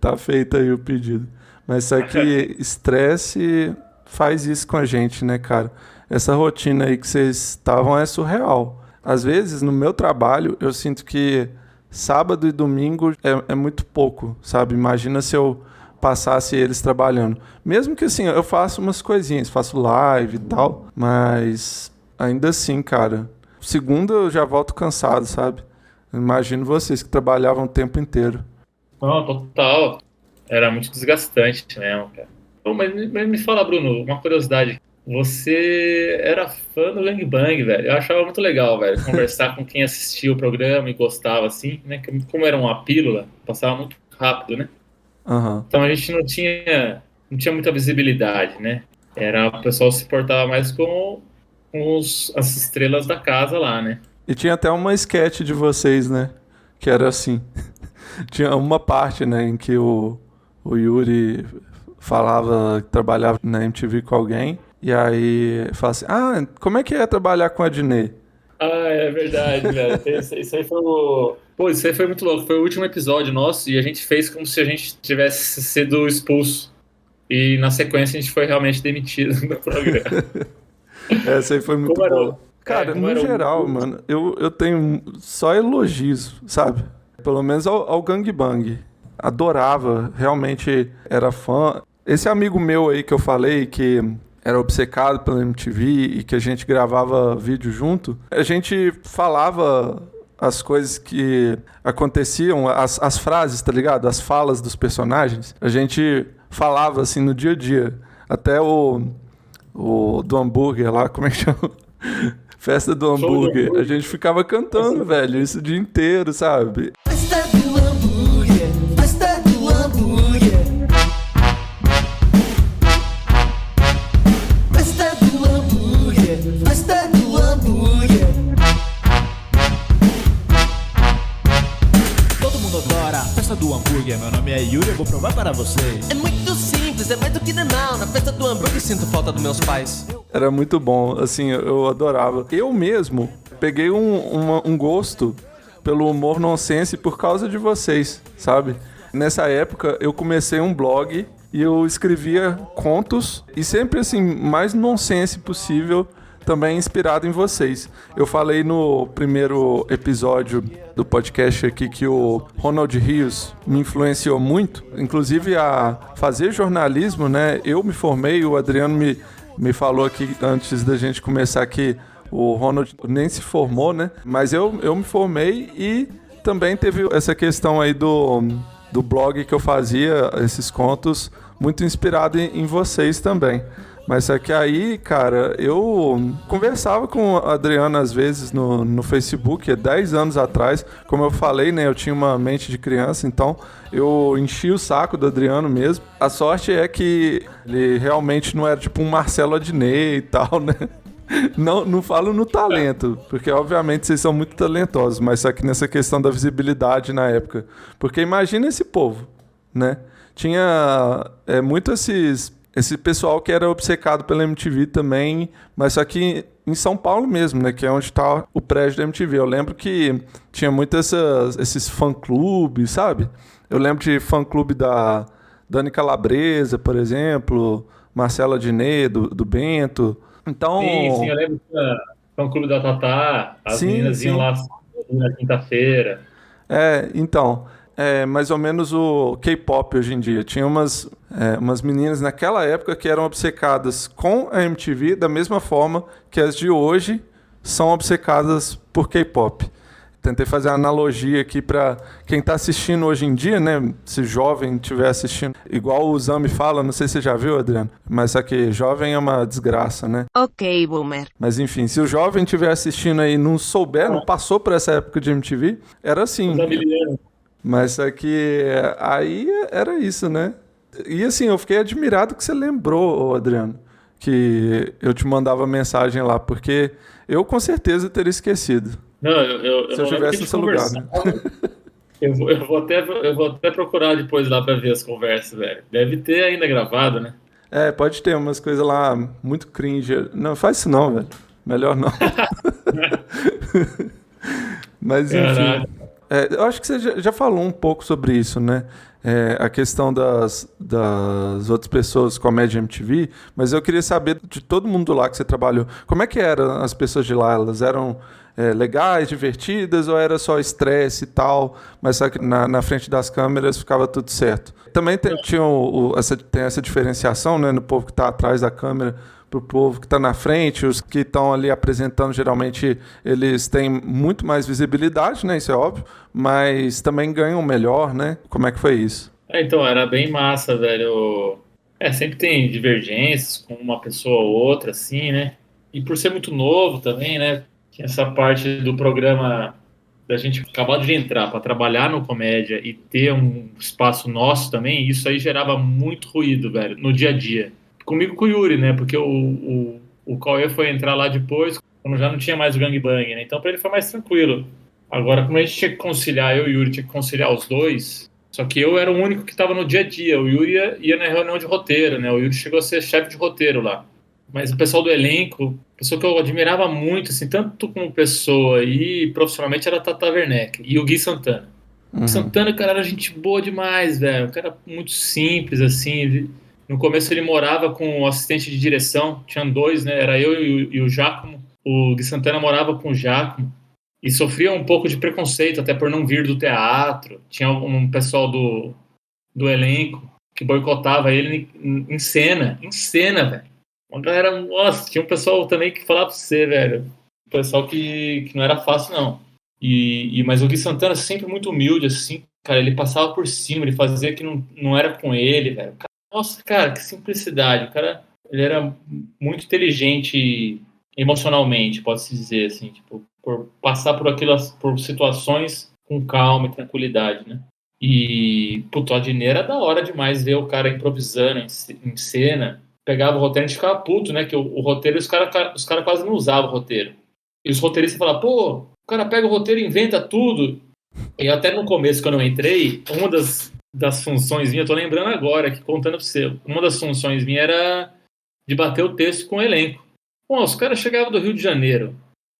Tá feito aí o pedido. Mas só que estresse faz isso com a gente, né, cara? Essa rotina aí que vocês estavam é surreal. Às vezes, no meu trabalho, eu sinto que sábado e domingo é muito pouco, sabe? Imagina se eu passasse eles trabalhando. Mesmo que, assim, eu faço umas coisinhas, faço live e tal, mas ainda assim, cara, segunda eu já volto cansado, sabe? Imagino vocês que trabalhavam o tempo inteiro. Não, total. Era muito desgastante mesmo, cara. Bom, mas me fala, Bruno, uma curiosidade. Você era fã do Gangbang, velho. Eu achava muito legal, velho, conversar com quem assistia o programa e gostava, assim, né? Como era uma pílula, passava muito rápido, né? Uhum. Então a gente não tinha muita visibilidade, né? O pessoal se portava mais com as estrelas da casa lá, né? E tinha até uma sketch de vocês, né? Que era assim. Tinha uma parte, né, em que o Yuri falava que trabalhava na MTV com alguém. E aí fala assim, como é que é trabalhar com a Adnê? É verdade, velho. Isso aí foi Pô, isso aí foi muito louco. Foi o último episódio nosso e a gente fez como se a gente tivesse sido expulso. E na sequência a gente foi realmente demitido do programa. Essa aí foi muito boa. Cara, no geral, mano, eu tenho só elogios, sabe? Pelo menos ao Gangbang. Adorava, realmente era fã. Esse amigo meu aí que eu falei, que era obcecado pela MTV e que a gente gravava vídeo junto, a gente falava as coisas que aconteciam, as frases, tá ligado? As falas dos personagens. A gente falava assim no dia a dia. Até o do hambúrguer lá, como é que chama? Festa do hambúrguer. A gente ficava cantando, velho, isso o dia inteiro, sabe? Festa do hambúrguer, festa do hambúrguer. Festa do hambúrguer, festa do hambúrguer. Todo mundo adora a festa do hambúrguer. Meu nome é Yuri, eu vou provar para vocês. É muito simples, é mais do que normal. Na festa do hambúrguer sinto falta dos meus pais. Era muito bom, assim, eu adorava. Eu mesmo peguei um gosto pelo humor nonsense por causa de vocês, sabe? Nessa época eu comecei um blog e eu escrevia contos e sempre assim, mais nonsense possível, também inspirado em vocês. Eu falei no primeiro episódio do podcast aqui que o Ronald Rios me influenciou muito, inclusive a fazer jornalismo, né? Eu me formei, o Adriano me falou aqui antes da gente começar que o Ronald nem se formou, né? Mas eu me formei e também teve essa questão aí do blog que eu fazia esses contos, muito inspirado em vocês também. Mas é que aí, cara, eu conversava com a Adriana às vezes no Facebook, há 10 anos atrás. Como eu falei, né, eu tinha uma mente de criança, então eu enchi o saco do Adriano mesmo. A sorte é que ele realmente não era tipo um Marcelo Adnet e tal, né? Não falo no talento, porque obviamente vocês são muito talentosos, mas só que nessa questão da visibilidade na época. Porque imagina esse povo, né? Tinha muito esse pessoal que era obcecado pela MTV também, mas só que em São Paulo mesmo, né? Que é onde está o prédio da MTV. Eu lembro que tinha muito esses fã-clubes, sabe? Eu lembro de fã-clube da Dani Calabresa, por exemplo, Marcela Diné, do Bento. Então... Sim, eu lembro que tinha um clube da Tatá, as meninas iam lá na quinta-feira. Então, mais ou menos o K-pop hoje em dia. Tinha umas meninas naquela época que eram obcecadas com a MTV da mesma forma que as de hoje são obcecadas por K-pop. Tentei fazer uma analogia aqui para quem está assistindo hoje em dia, né? Se jovem estiver assistindo, igual o Zami fala, não sei se você já viu, Adriano, mas só que jovem é uma desgraça, né? Ok, boomer. Mas enfim, se o jovem estiver assistindo aí e não souber, não passou por essa época de MTV, era assim. Mas só que aí era isso, né? E assim, eu fiquei admirado que você lembrou, Adriano, que eu te mandava mensagem lá, porque eu com certeza teria esquecido. Não, eu se eu estivesse no seu lugar, né? Eu vou até procurar depois lá pra ver as conversas, velho. Deve ter ainda gravado, né? Pode ter umas coisas lá muito cringe. Não, faz isso não, velho. Melhor não. Mas enfim. Eu acho que você já falou um pouco sobre isso, né? A questão das outras pessoas com a Média MTV, mas eu queria saber de todo mundo lá que você trabalhou. Como é que eram as pessoas de lá? Elas eram legais, divertidas, ou era só estresse e tal, mas só que na frente das câmeras ficava tudo certo? Também tem essa diferenciação, né, no povo que está atrás da câmera pro povo que está na frente. Os que estão ali apresentando, geralmente, eles têm muito mais visibilidade, né, isso é óbvio, mas também ganham melhor, né? Como é que foi isso? Então, era bem massa, velho. Sempre tem divergências com uma pessoa ou outra, assim, né? E por ser muito novo também, né? Essa parte do programa da gente acabado de entrar para trabalhar no comédia e ter um espaço nosso também, isso aí gerava muito ruído, velho, no dia a dia. Comigo com o Yuri, né? Porque o Cauê foi entrar lá depois, quando já não tinha mais o gangbang, né? Então para ele foi mais tranquilo. Agora, como a gente tinha que conciliar, eu e o Yuri tinha que conciliar os dois, só que eu era o único que estava no dia a dia. O Yuri ia na reunião de roteiro, né? O Yuri chegou a ser chefe de roteiro lá. Mas o pessoal do elenco, pessoa que eu admirava muito, assim, tanto como pessoa e profissionalmente, era a Tata Werneck e o Gui Santana. O Santana, cara, era gente boa demais, velho. O cara muito simples, assim. No começo ele morava com o assistente de direção, tinha dois, né? Era eu e o Giacomo. O Gui Santana morava com o Giacomo e sofria um pouco de preconceito, até por não vir do teatro. Tinha um pessoal do elenco que boicotava ele em cena, velho. Uma galera, nossa, tinha um pessoal também que falava pra você, velho. Um pessoal que não era fácil, não. Mas o Gui Santana sempre muito humilde, assim, cara, ele passava por cima, ele fazia que não era com ele, velho. Nossa, cara, que simplicidade. O cara, ele era muito inteligente emocionalmente, pode-se dizer, assim, tipo, por passar por situações com calma e tranquilidade, né? E, puto, o Adnet era da hora demais ver o cara improvisando em cena. Pegava o roteiro, a gente ficava puto, né? Que o roteiro, os caras quase não usavam o roteiro. E os roteiristas falavam, pô, o cara pega o roteiro e inventa tudo. E até no começo, quando eu entrei, uma das funções minhas, eu tô lembrando agora, aqui, contando pra você, uma das funções minhas era de bater o texto com o elenco. Bom, os caras chegavam do Rio de Janeiro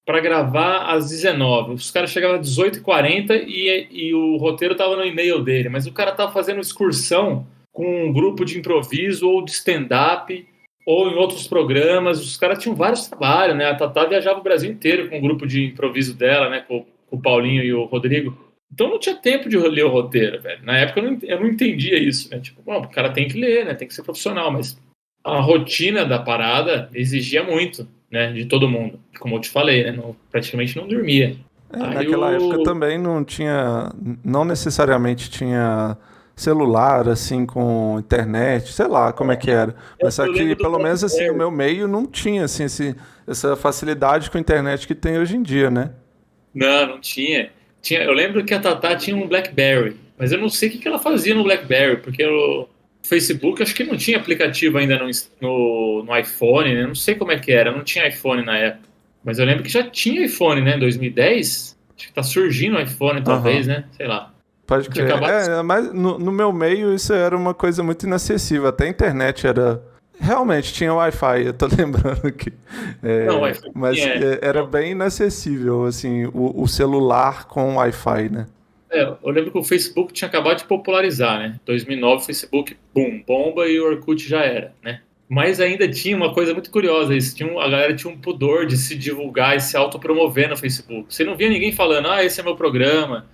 para gravar às 19h. Os caras chegavam às 18h40 e o roteiro tava no e-mail dele, mas o cara tava fazendo excursão com um grupo de improviso ou de stand-up ou em outros programas. Os caras tinham vários trabalhos, né? A Tatá viajava o Brasil inteiro com o grupo de improviso dela, né? Com o Paulinho e o Rodrigo. Então não tinha tempo de ler o roteiro, velho. Na época eu não entendia isso, né? Tipo, bom, o cara tem que ler, né? Tem que ser profissional, mas a rotina da parada exigia muito, né? De todo mundo. Como eu te falei, né? Praticamente não dormia. Naquela época também não necessariamente tinha celular, assim, com internet, sei lá como é que era. Mas só que, pelo menos, assim, no meu meio não tinha, assim, essa facilidade com a internet que tem hoje em dia, né? Não tinha. Eu lembro que a Tatá tinha um BlackBerry, mas eu não sei o que ela fazia no BlackBerry, porque o Facebook acho que não tinha aplicativo ainda no iPhone, né? Não sei como é que era, não tinha iPhone na época. Mas eu lembro que já tinha iPhone, né? Em 2010, acho que tá surgindo o iPhone, talvez, né? Sei lá. Pode crer. Mas no meu meio isso era uma coisa muito inacessível. Até a internet era... Realmente tinha Wi-Fi, eu tô lembrando que... Não, Wi-Fi mas era bem inacessível, assim, o celular com Wi-Fi, né? Eu lembro que o Facebook tinha acabado de popularizar, né? 2009 o Facebook, boom, bomba e o Orkut já era, né? Mas ainda tinha uma coisa muito curiosa, a galera tinha um pudor de se divulgar e se autopromover no Facebook. Você não via ninguém falando, esse é meu programa,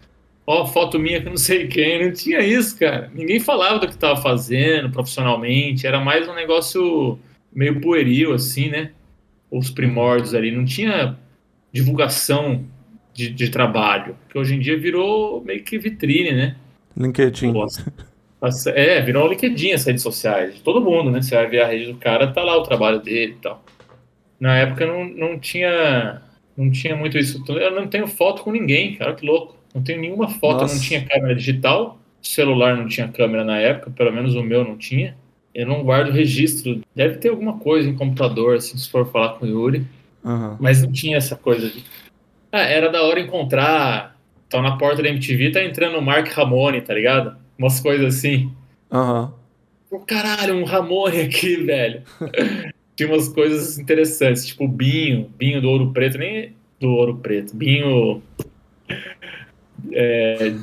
foto minha que não sei quem, não tinha isso, cara. Ninguém falava do que estava fazendo profissionalmente, era mais um negócio meio pueril, assim, né? Os primórdios ali, não tinha divulgação de trabalho, que hoje em dia virou meio que vitrine, né? LinkedIn. Virou um LinkedIn as redes sociais, de todo mundo, né? Você vai ver a rede do cara, tá lá o trabalho dele e tal. Na época não tinha muito isso. Eu não tenho foto com ninguém, cara, que louco. Não tenho nenhuma foto, Nossa. Não tinha câmera digital, o celular não tinha câmera na época, pelo menos o meu não tinha. Eu não guardo registro. Deve ter alguma coisa em computador, assim, se for falar com o Yuri. Uhum. Mas não tinha essa coisa de... era da hora encontrar... Tá na porta da MTV, tá entrando o Mark Ramone, tá ligado? Umas coisas assim. Aham. Caralho, um Ramone aqui, velho. Tinha umas coisas interessantes, tipo Binho do Ouro Preto, nem do Ouro Preto, Binho...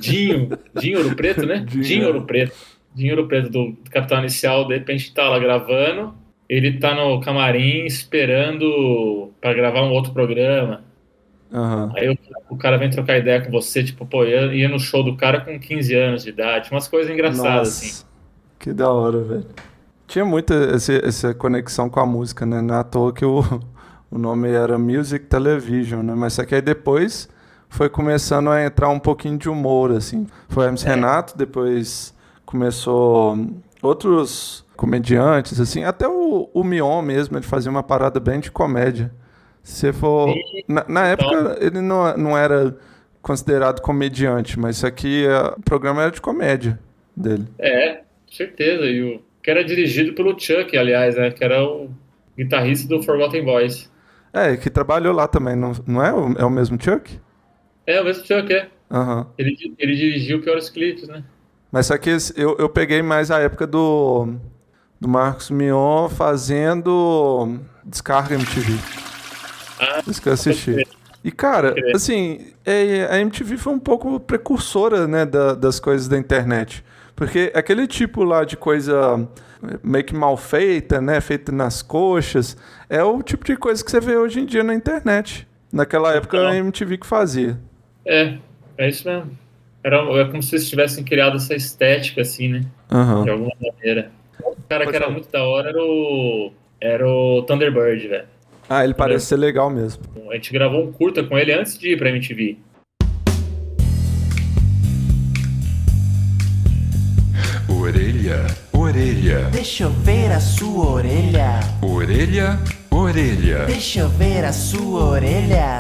Dinho Ouro Preto, né? Dinho Ouro Preto do Capital Inicial, de repente tá lá gravando, ele tá no camarim esperando pra gravar um outro programa. Uhum. Aí o cara vem trocar ideia com você, tipo, ia no show do cara com 15 anos de idade, umas coisas engraçadas, assim. Que da hora, velho. Tinha muita essa conexão com a música, né? Não é à toa que o nome era Music Television, né? Mas só que aí depois foi começando a entrar um pouquinho de humor, assim. Foi Hermes Renato, depois começou outros comediantes, assim. Até o Mion mesmo, ele fazia uma parada bem de comédia. Se for... Na época, ele não era considerado comediante, mas isso aqui, o programa era de comédia dele. Com certeza. Que era dirigido pelo Chuck, aliás, né? Que era o guitarrista do Forgotten Boys. Que trabalhou lá também, não é? É o mesmo Chuck? É, o mesmo Chuck, é. Uhum. Ele dirigiu Piores Clipes, né? Mas só que eu peguei mais a época do Marcos Mion fazendo Descarga MTV. Isso que eu assisti. E, cara, assim, a MTV foi um pouco precursora, né, das coisas da internet. Porque aquele tipo lá de coisa meio que mal feita, né, feita nas coxas, é o tipo de coisa que você vê hoje em dia na internet. Naquela época a MTV que fazia. É isso mesmo. É como se eles tivessem criado essa estética, assim, né? Uhum. De alguma maneira. O cara que era muito da hora era o Thunderbird, velho. Ele parece ser legal mesmo. A gente gravou um curta com ele antes de ir pra MTV. Orelha, orelha. Deixa eu ver a sua orelha. Orelha, orelha. Deixa eu ver a sua orelha.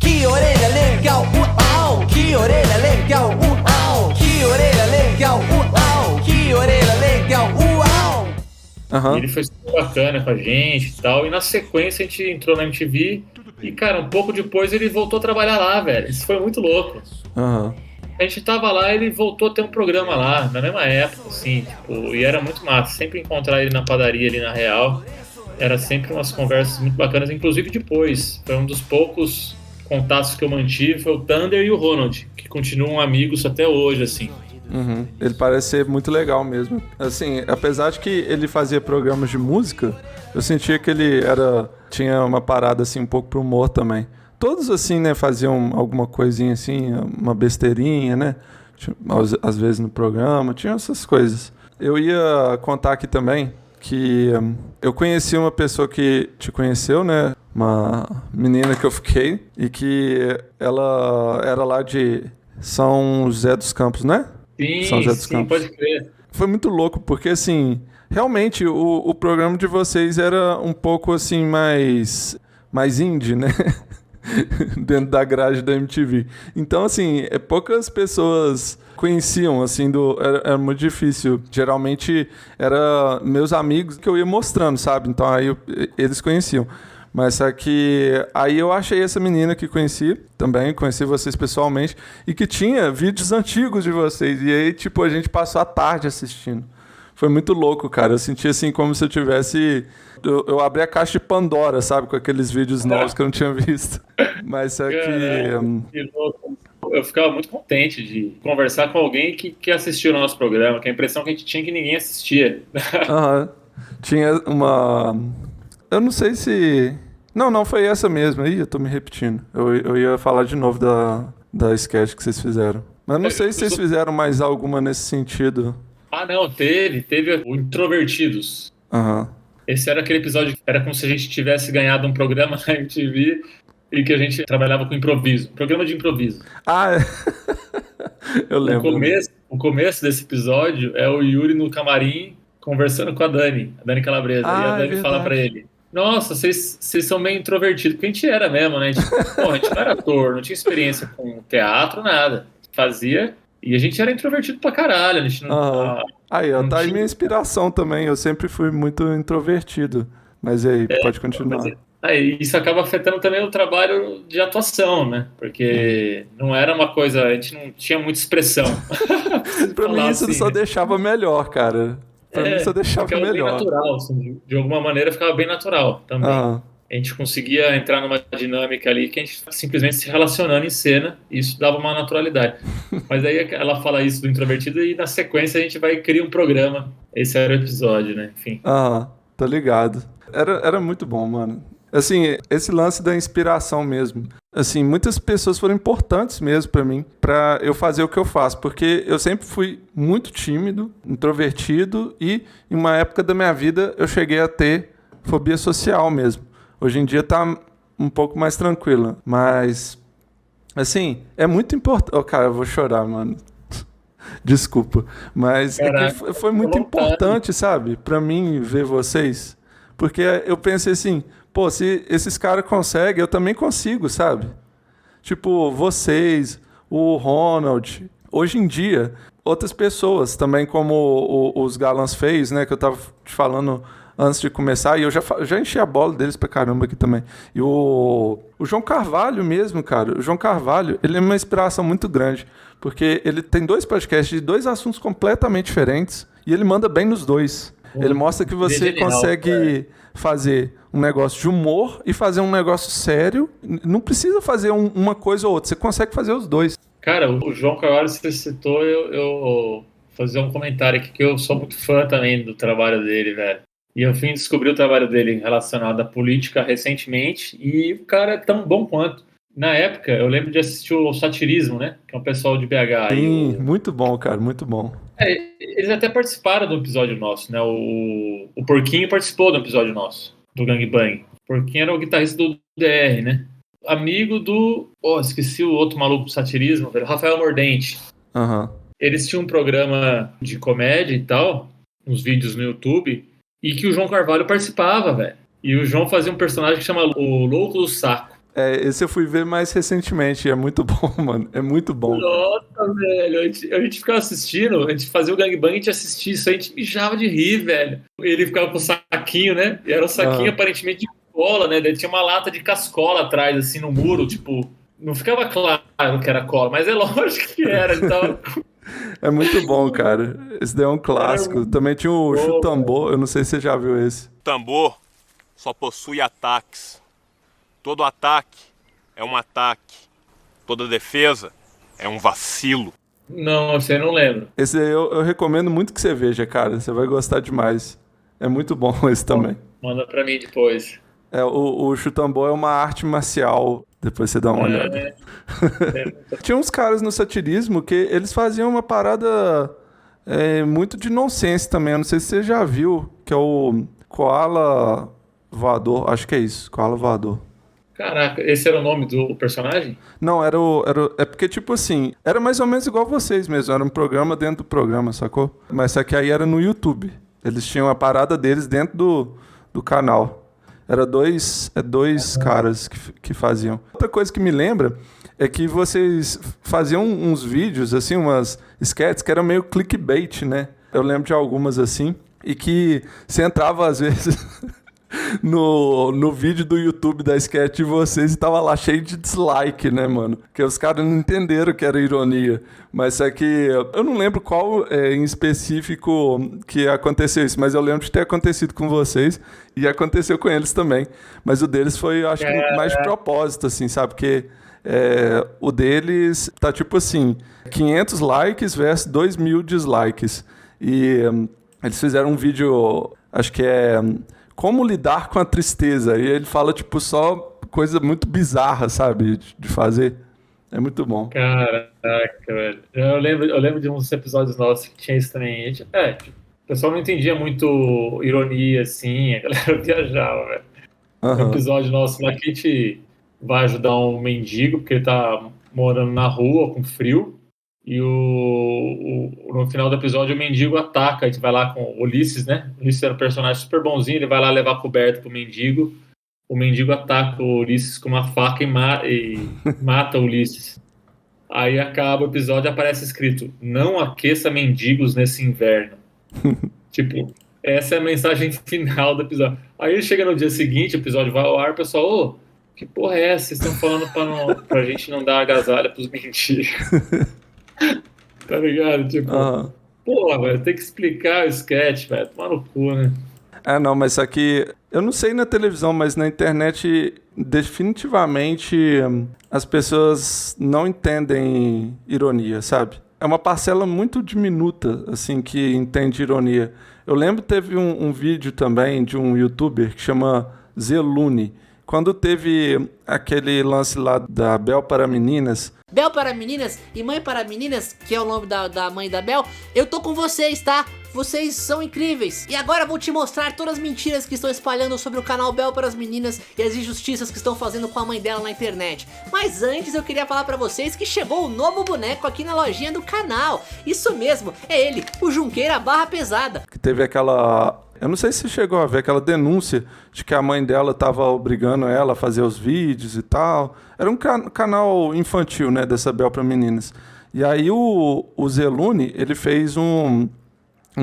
Que orelha legal, uau! Que orelha legal, uau! Que orelha legal, uau! Que orelha legal, uau! E ele foi super bacana com a gente e tal. E na sequência a gente entrou na MTV. E, cara, um pouco depois ele voltou a trabalhar lá, velho. Isso foi muito louco. A gente tava lá e ele voltou a ter um programa lá, na mesma época, assim, tipo, e era muito massa. Sempre encontrar ele na padaria ali na Real. Era sempre umas conversas muito bacanas, inclusive depois. Foi um dos poucos contatos que eu mantive, foi o Thunder e o Ronald, que continuam amigos até hoje, assim. Ele parece ser muito legal mesmo. Assim, apesar de que ele fazia programas de música, eu sentia que ele tinha uma parada assim um pouco pro humor também. Todos assim, né, faziam alguma coisinha assim, uma besteirinha, né? Às vezes no programa, tinha essas coisas. Eu ia contar aqui também que eu conheci uma pessoa que te conheceu, né? Uma menina que eu fiquei e que ela era lá de São José dos Campos, né? São José dos Sim, Campos. pode crer. Foi muito louco, porque assim, realmente o programa de vocês era um pouco assim mais indie, né? Dentro da grade da MTV. Então, assim, poucas pessoas conheciam, assim, era muito difícil. Geralmente, era meus amigos que eu ia mostrando, sabe? Então, aí eles conheciam. Mas só que aí eu achei essa menina que conheci também, conheci vocês pessoalmente, e que tinha vídeos antigos de vocês. E aí, tipo, a gente passou a tarde assistindo. Foi muito louco, cara. Eu senti assim como se eu tivesse... Eu abri a caixa de Pandora, sabe? Com aqueles vídeos novos que eu não tinha visto. Mas é Que louco. Eu ficava muito contente de conversar com alguém que assistiu o nosso programa, que a impressão que a gente tinha que ninguém assistia. Aham. Tinha uma... Eu não sei se... Não, foi essa mesmo. Ih, eu tô me repetindo. Eu ia falar de novo da sketch que vocês fizeram. Mas não sei se vocês fizeram mais alguma nesse sentido. Ah, não, teve o Introvertidos. Aham. Esse era aquele episódio que era como se a gente tivesse ganhado um programa na MTV e que a gente trabalhava com improviso. Programa de improviso. Ah, é. Eu lembro. O começo desse episódio é o Yuri no camarim conversando com a Dani Calabresa. E a Dani fala pra ele: nossa, vocês são meio introvertidos. Porque a gente era mesmo, né? A gente não era ator, não tinha experiência com teatro, nada. Fazia... E a gente era introvertido pra caralho. A gente não... Aí, ó, tá aí minha inspiração também. Eu sempre fui muito introvertido. Mas aí, pode continuar. Isso acaba afetando também o trabalho de atuação, né? Porque não era uma coisa... A gente não tinha muita expressão. Pra mim, isso assim, só deixava melhor, cara. Pra mim, só deixava ficava melhor. Bem natural, assim, de alguma maneira ficava bem natural também. A gente conseguia entrar numa dinâmica ali que a gente simplesmente se relacionando em cena, e isso dava uma naturalidade. Mas aí ela fala isso do introvertido e na sequência a gente vai criar um programa. Esse era o episódio, né? Enfim. Tô ligado. Era muito bom, mano. Assim, esse lance da inspiração mesmo. Assim, muitas pessoas foram importantes mesmo pra mim, pra eu fazer o que eu faço, porque eu sempre fui muito tímido, introvertido e em uma época da minha vida eu cheguei a ter fobia social mesmo. Hoje em dia tá um pouco mais tranquila, mas assim, é muito importante... cara, eu vou chorar, mano. Desculpa, mas foi muito importante, sabe, pra mim ver vocês, porque eu pensei assim, pô, se esses caras conseguem, eu também consigo, sabe? Tipo, vocês, o Ronald, hoje em dia, outras pessoas também, como os Galãs fez, né, que eu tava te falando antes de começar, e eu já enchi a bola deles pra caramba aqui também. E o João Carvalho mesmo, cara, o João Carvalho, ele é uma inspiração muito grande, porque ele tem 2 podcasts de 2 assuntos completamente diferentes, e ele manda bem nos 2. Ele mostra que você consegue fazer um negócio de humor e fazer um negócio sério. Não precisa fazer uma coisa ou outra, você consegue fazer os 2. Cara, o João Carvalho, você citou, eu fazer um comentário aqui, que eu sou muito fã também do trabalho dele, velho. E eu vim descobrir o trabalho dele relacionado à política recentemente, e o cara é tão bom quanto. Na época, eu lembro de assistir o Satirismo, né? Que é um pessoal de BH. Sim, muito bom, cara, muito bom. Eles até participaram do episódio nosso, né? O Porquinho participou do episódio nosso, do Gangbang. O Porquinho era o guitarrista do DR, né? Amigo do... esqueci o outro maluco do Satirismo, velho, Rafael Mordente. Eles tinham um programa de comédia e tal, uns vídeos no YouTube, e que o João Carvalho participava, velho. E o João fazia um personagem que chama o Louco do Saco. Esse eu fui ver mais recentemente, é muito bom, mano, é muito bom. Nossa, velho, a gente ficava assistindo, a gente fazia o Gangbang, a gente assistia isso, a gente mijava de rir, velho. Ele ficava com o saquinho, né? E era um saquinho aparentemente de cola, né? Daí tinha uma lata de cascola atrás, assim, no muro, tipo... Não ficava claro que era cola, mas é lógico que era, então... É muito bom, cara. Esse daí é um clássico. Também tinha o Chutambô, eu não sei se você já viu esse. Tambor só possui ataques. Todo ataque é um ataque. Toda defesa é um vacilo. Não, você não lembra. Esse aí eu recomendo muito que você veja, cara. Você vai gostar demais. É muito bom esse também. Manda pra mim depois. O Chutambô é uma arte marcial. Depois você dá uma olhada. Tinha uns caras no Satirismo que eles faziam uma parada muito de nonsense também. Eu não sei se você já viu, que é o Koala Voador. Acho que é isso, Koala Voador. Caraca, esse era o nome do personagem? Não, é porque, tipo assim, era mais ou menos igual vocês mesmo. Era um programa dentro do programa, sacou? Mas só que aí era no YouTube. Eles tinham a parada deles dentro do canal. Era dois caras que faziam. Outra coisa que me lembra é que vocês faziam uns vídeos, assim, umas sketches que eram meio clickbait, né? Eu lembro de algumas assim. E que você entrava, às vezes, no vídeo do YouTube da sketch de vocês e tava lá cheio de dislike, né, mano? Porque os caras não entenderam que era ironia. Mas é que eu não lembro qual em específico que aconteceu isso, mas eu lembro de ter acontecido com vocês e aconteceu com eles também. Mas o deles foi, eu acho que mais de propósito, assim, sabe? Porque o deles tá tipo assim, 500 likes versus 2.000 dislikes. E eles fizeram um vídeo, acho que é como lidar com a tristeza. E ele fala, tipo, só coisa muito bizarra, sabe? De fazer. É muito bom. Caraca, velho. Eu lembro de uns episódios nossos que tinha isso também. O pessoal não entendia muito ironia, assim, a galera viajava, velho. Um episódio nosso lá que a gente vai ajudar um mendigo, porque ele tá morando na rua com frio. E no final do episódio o mendigo ataca. A gente vai lá com o Ulisses, né? O Ulisses era um personagem super bonzinho. Ele vai lá levar coberta pro mendigo. O mendigo ataca o Ulisses com uma faca e mata o Ulisses. Aí acaba o episódio e aparece escrito: não aqueça mendigos nesse inverno. Tipo, essa é a mensagem final do episódio. Aí chega no dia seguinte, o episódio vai ao ar, o pessoal, ô, que porra é essa? Vocês estão falando pra gente não dar agasalho pros mendigos. Tá ligado? Tipo, porra, velho, tem que explicar o sketch, velho. Toma no cu, né? Não, mas isso aqui, eu não sei na televisão, mas na internet, definitivamente, as pessoas não entendem ironia, sabe? É uma parcela muito diminuta, assim, que entende ironia. Eu lembro que teve um vídeo também de um youtuber que chama Zelune. Quando teve aquele lance lá da Bel para Meninas. Bel para Meninas e Mãe para Meninas, que é o nome da mãe da Bel, eu tô com vocês, tá? Vocês são incríveis. E agora eu vou te mostrar todas as mentiras que estão espalhando sobre o canal Bel para as Meninas e as injustiças que estão fazendo com a mãe dela na internet. Mas antes eu queria falar pra vocês que chegou um novo boneco aqui na lojinha do canal. Isso mesmo, é ele, o Junqueira Barra Pesada. Que teve aquela... Eu não sei se você chegou a ver aquela denúncia de que a mãe dela estava obrigando ela a fazer os vídeos e tal. Era um canal infantil, né, dessa Bel para Meninas. E aí o Zelune, ele fez um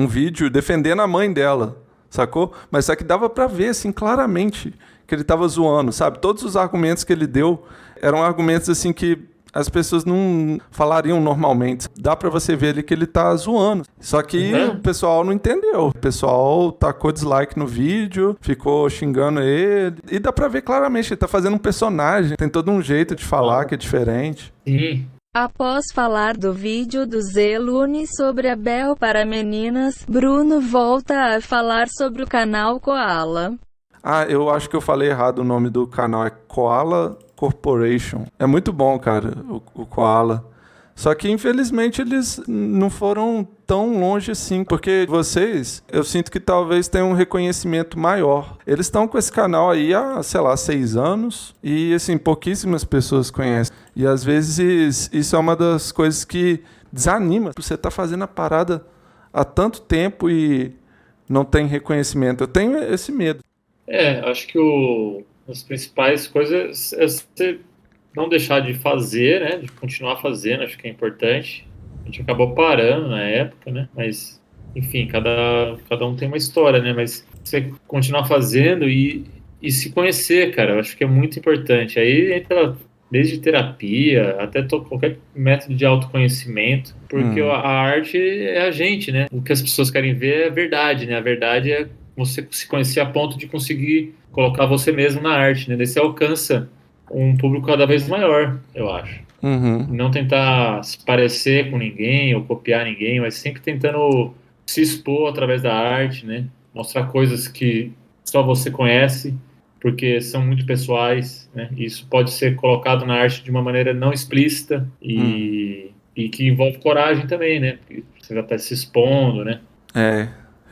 vídeo defendendo a mãe dela, sacou? Mas só que dava pra ver, assim, claramente que ele tava zoando, sabe? Todos os argumentos que ele deu eram argumentos, assim, que as pessoas não falariam normalmente. Dá pra você ver ali que ele tá zoando. Só que o pessoal não entendeu. O pessoal tacou dislike no vídeo, ficou xingando ele. E dá pra ver claramente, ele tá fazendo um personagem. Tem todo um jeito de falar que é diferente. Sim. Após falar do vídeo do Zelune sobre a Bel para Meninas, Bruno volta a falar sobre o canal Koala. Eu acho que eu falei errado o nome do canal. É Koala Corporation. É muito bom, cara, o Koala. Só que, infelizmente, eles não foram tão longe assim, porque vocês, eu sinto que talvez tenham um reconhecimento maior. Eles estão com esse canal aí há, sei lá, 6 anos, e, assim, pouquíssimas pessoas conhecem. E, às vezes, isso é uma das coisas que desanima. Você tá fazendo a parada há tanto tempo e não tem reconhecimento. Eu tenho esse medo. Acho que as principais coisas é você não deixar de fazer, né? De continuar fazendo, acho que é importante. A gente acabou parando na época, né? Mas, enfim, cada um tem uma história, né? Mas você continuar fazendo e se conhecer, cara, eu acho que é muito importante. Aí entra desde terapia até qualquer método de autoconhecimento, porque a arte é a gente, né? O que as pessoas querem ver é a verdade, né? A verdade é você se conhecer a ponto de conseguir colocar você mesmo na arte, né? Daí você alcança um público cada vez maior, eu acho. Não tentar se parecer com ninguém ou copiar ninguém, mas sempre tentando se expor através da arte, né? Mostrar coisas que só você conhece, porque são muito pessoais, né? E isso pode ser colocado na arte de uma maneira não explícita e que envolve coragem também, né? Porque você já está se expondo, né?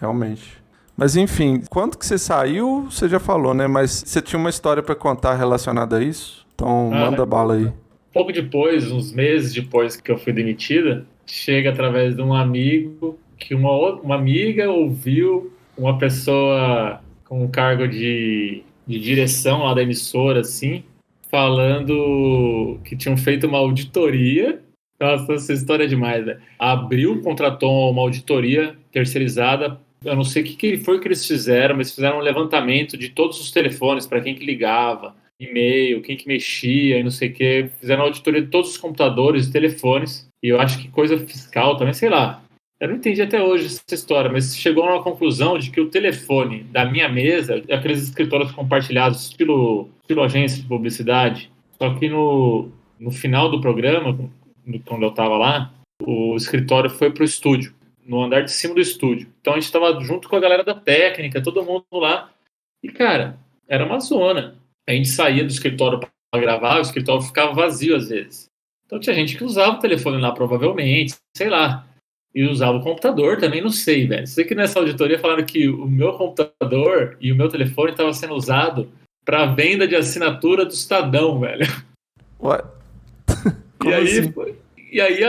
Realmente. Mas enfim, quando que você saiu, você já falou, né? Mas você tinha uma história pra contar relacionada a isso? Então manda bala aí. Pouco depois, uns meses depois que eu fui demitida, chega através de um amigo que uma amiga ouviu uma pessoa com um cargo de direção lá da emissora, assim, falando que tinham feito uma auditoria. Nossa, essa história é demais, velho. Contratou uma auditoria terceirizada. Eu não sei o que foi que eles fizeram, mas fizeram um levantamento de todos os telefones, para quem que ligava, e-mail, quem que mexia e não sei o que. Fizeram auditoria de todos os computadores e telefones. E eu acho que coisa fiscal também, sei lá. Eu não entendi até hoje essa história, mas chegou a uma conclusão de que o telefone da minha mesa, aqueles escritórios compartilhados, estilo agência de publicidade, só que no final do programa, quando eu estava lá, o escritório foi pro estúdio, no andar de cima do estúdio. Então a gente estava junto com a galera da técnica, todo mundo lá. E, cara, era uma zona. A gente saía do escritório para gravar, o escritório ficava vazio às vezes. Então tinha gente que usava o telefone lá, provavelmente, sei lá. E usava o computador também, não sei, velho. Sei que nessa auditoria falaram que o meu computador e o meu telefone estavam sendo usado para venda de assinatura do Estadão, velho. Ué? Como assim? E aí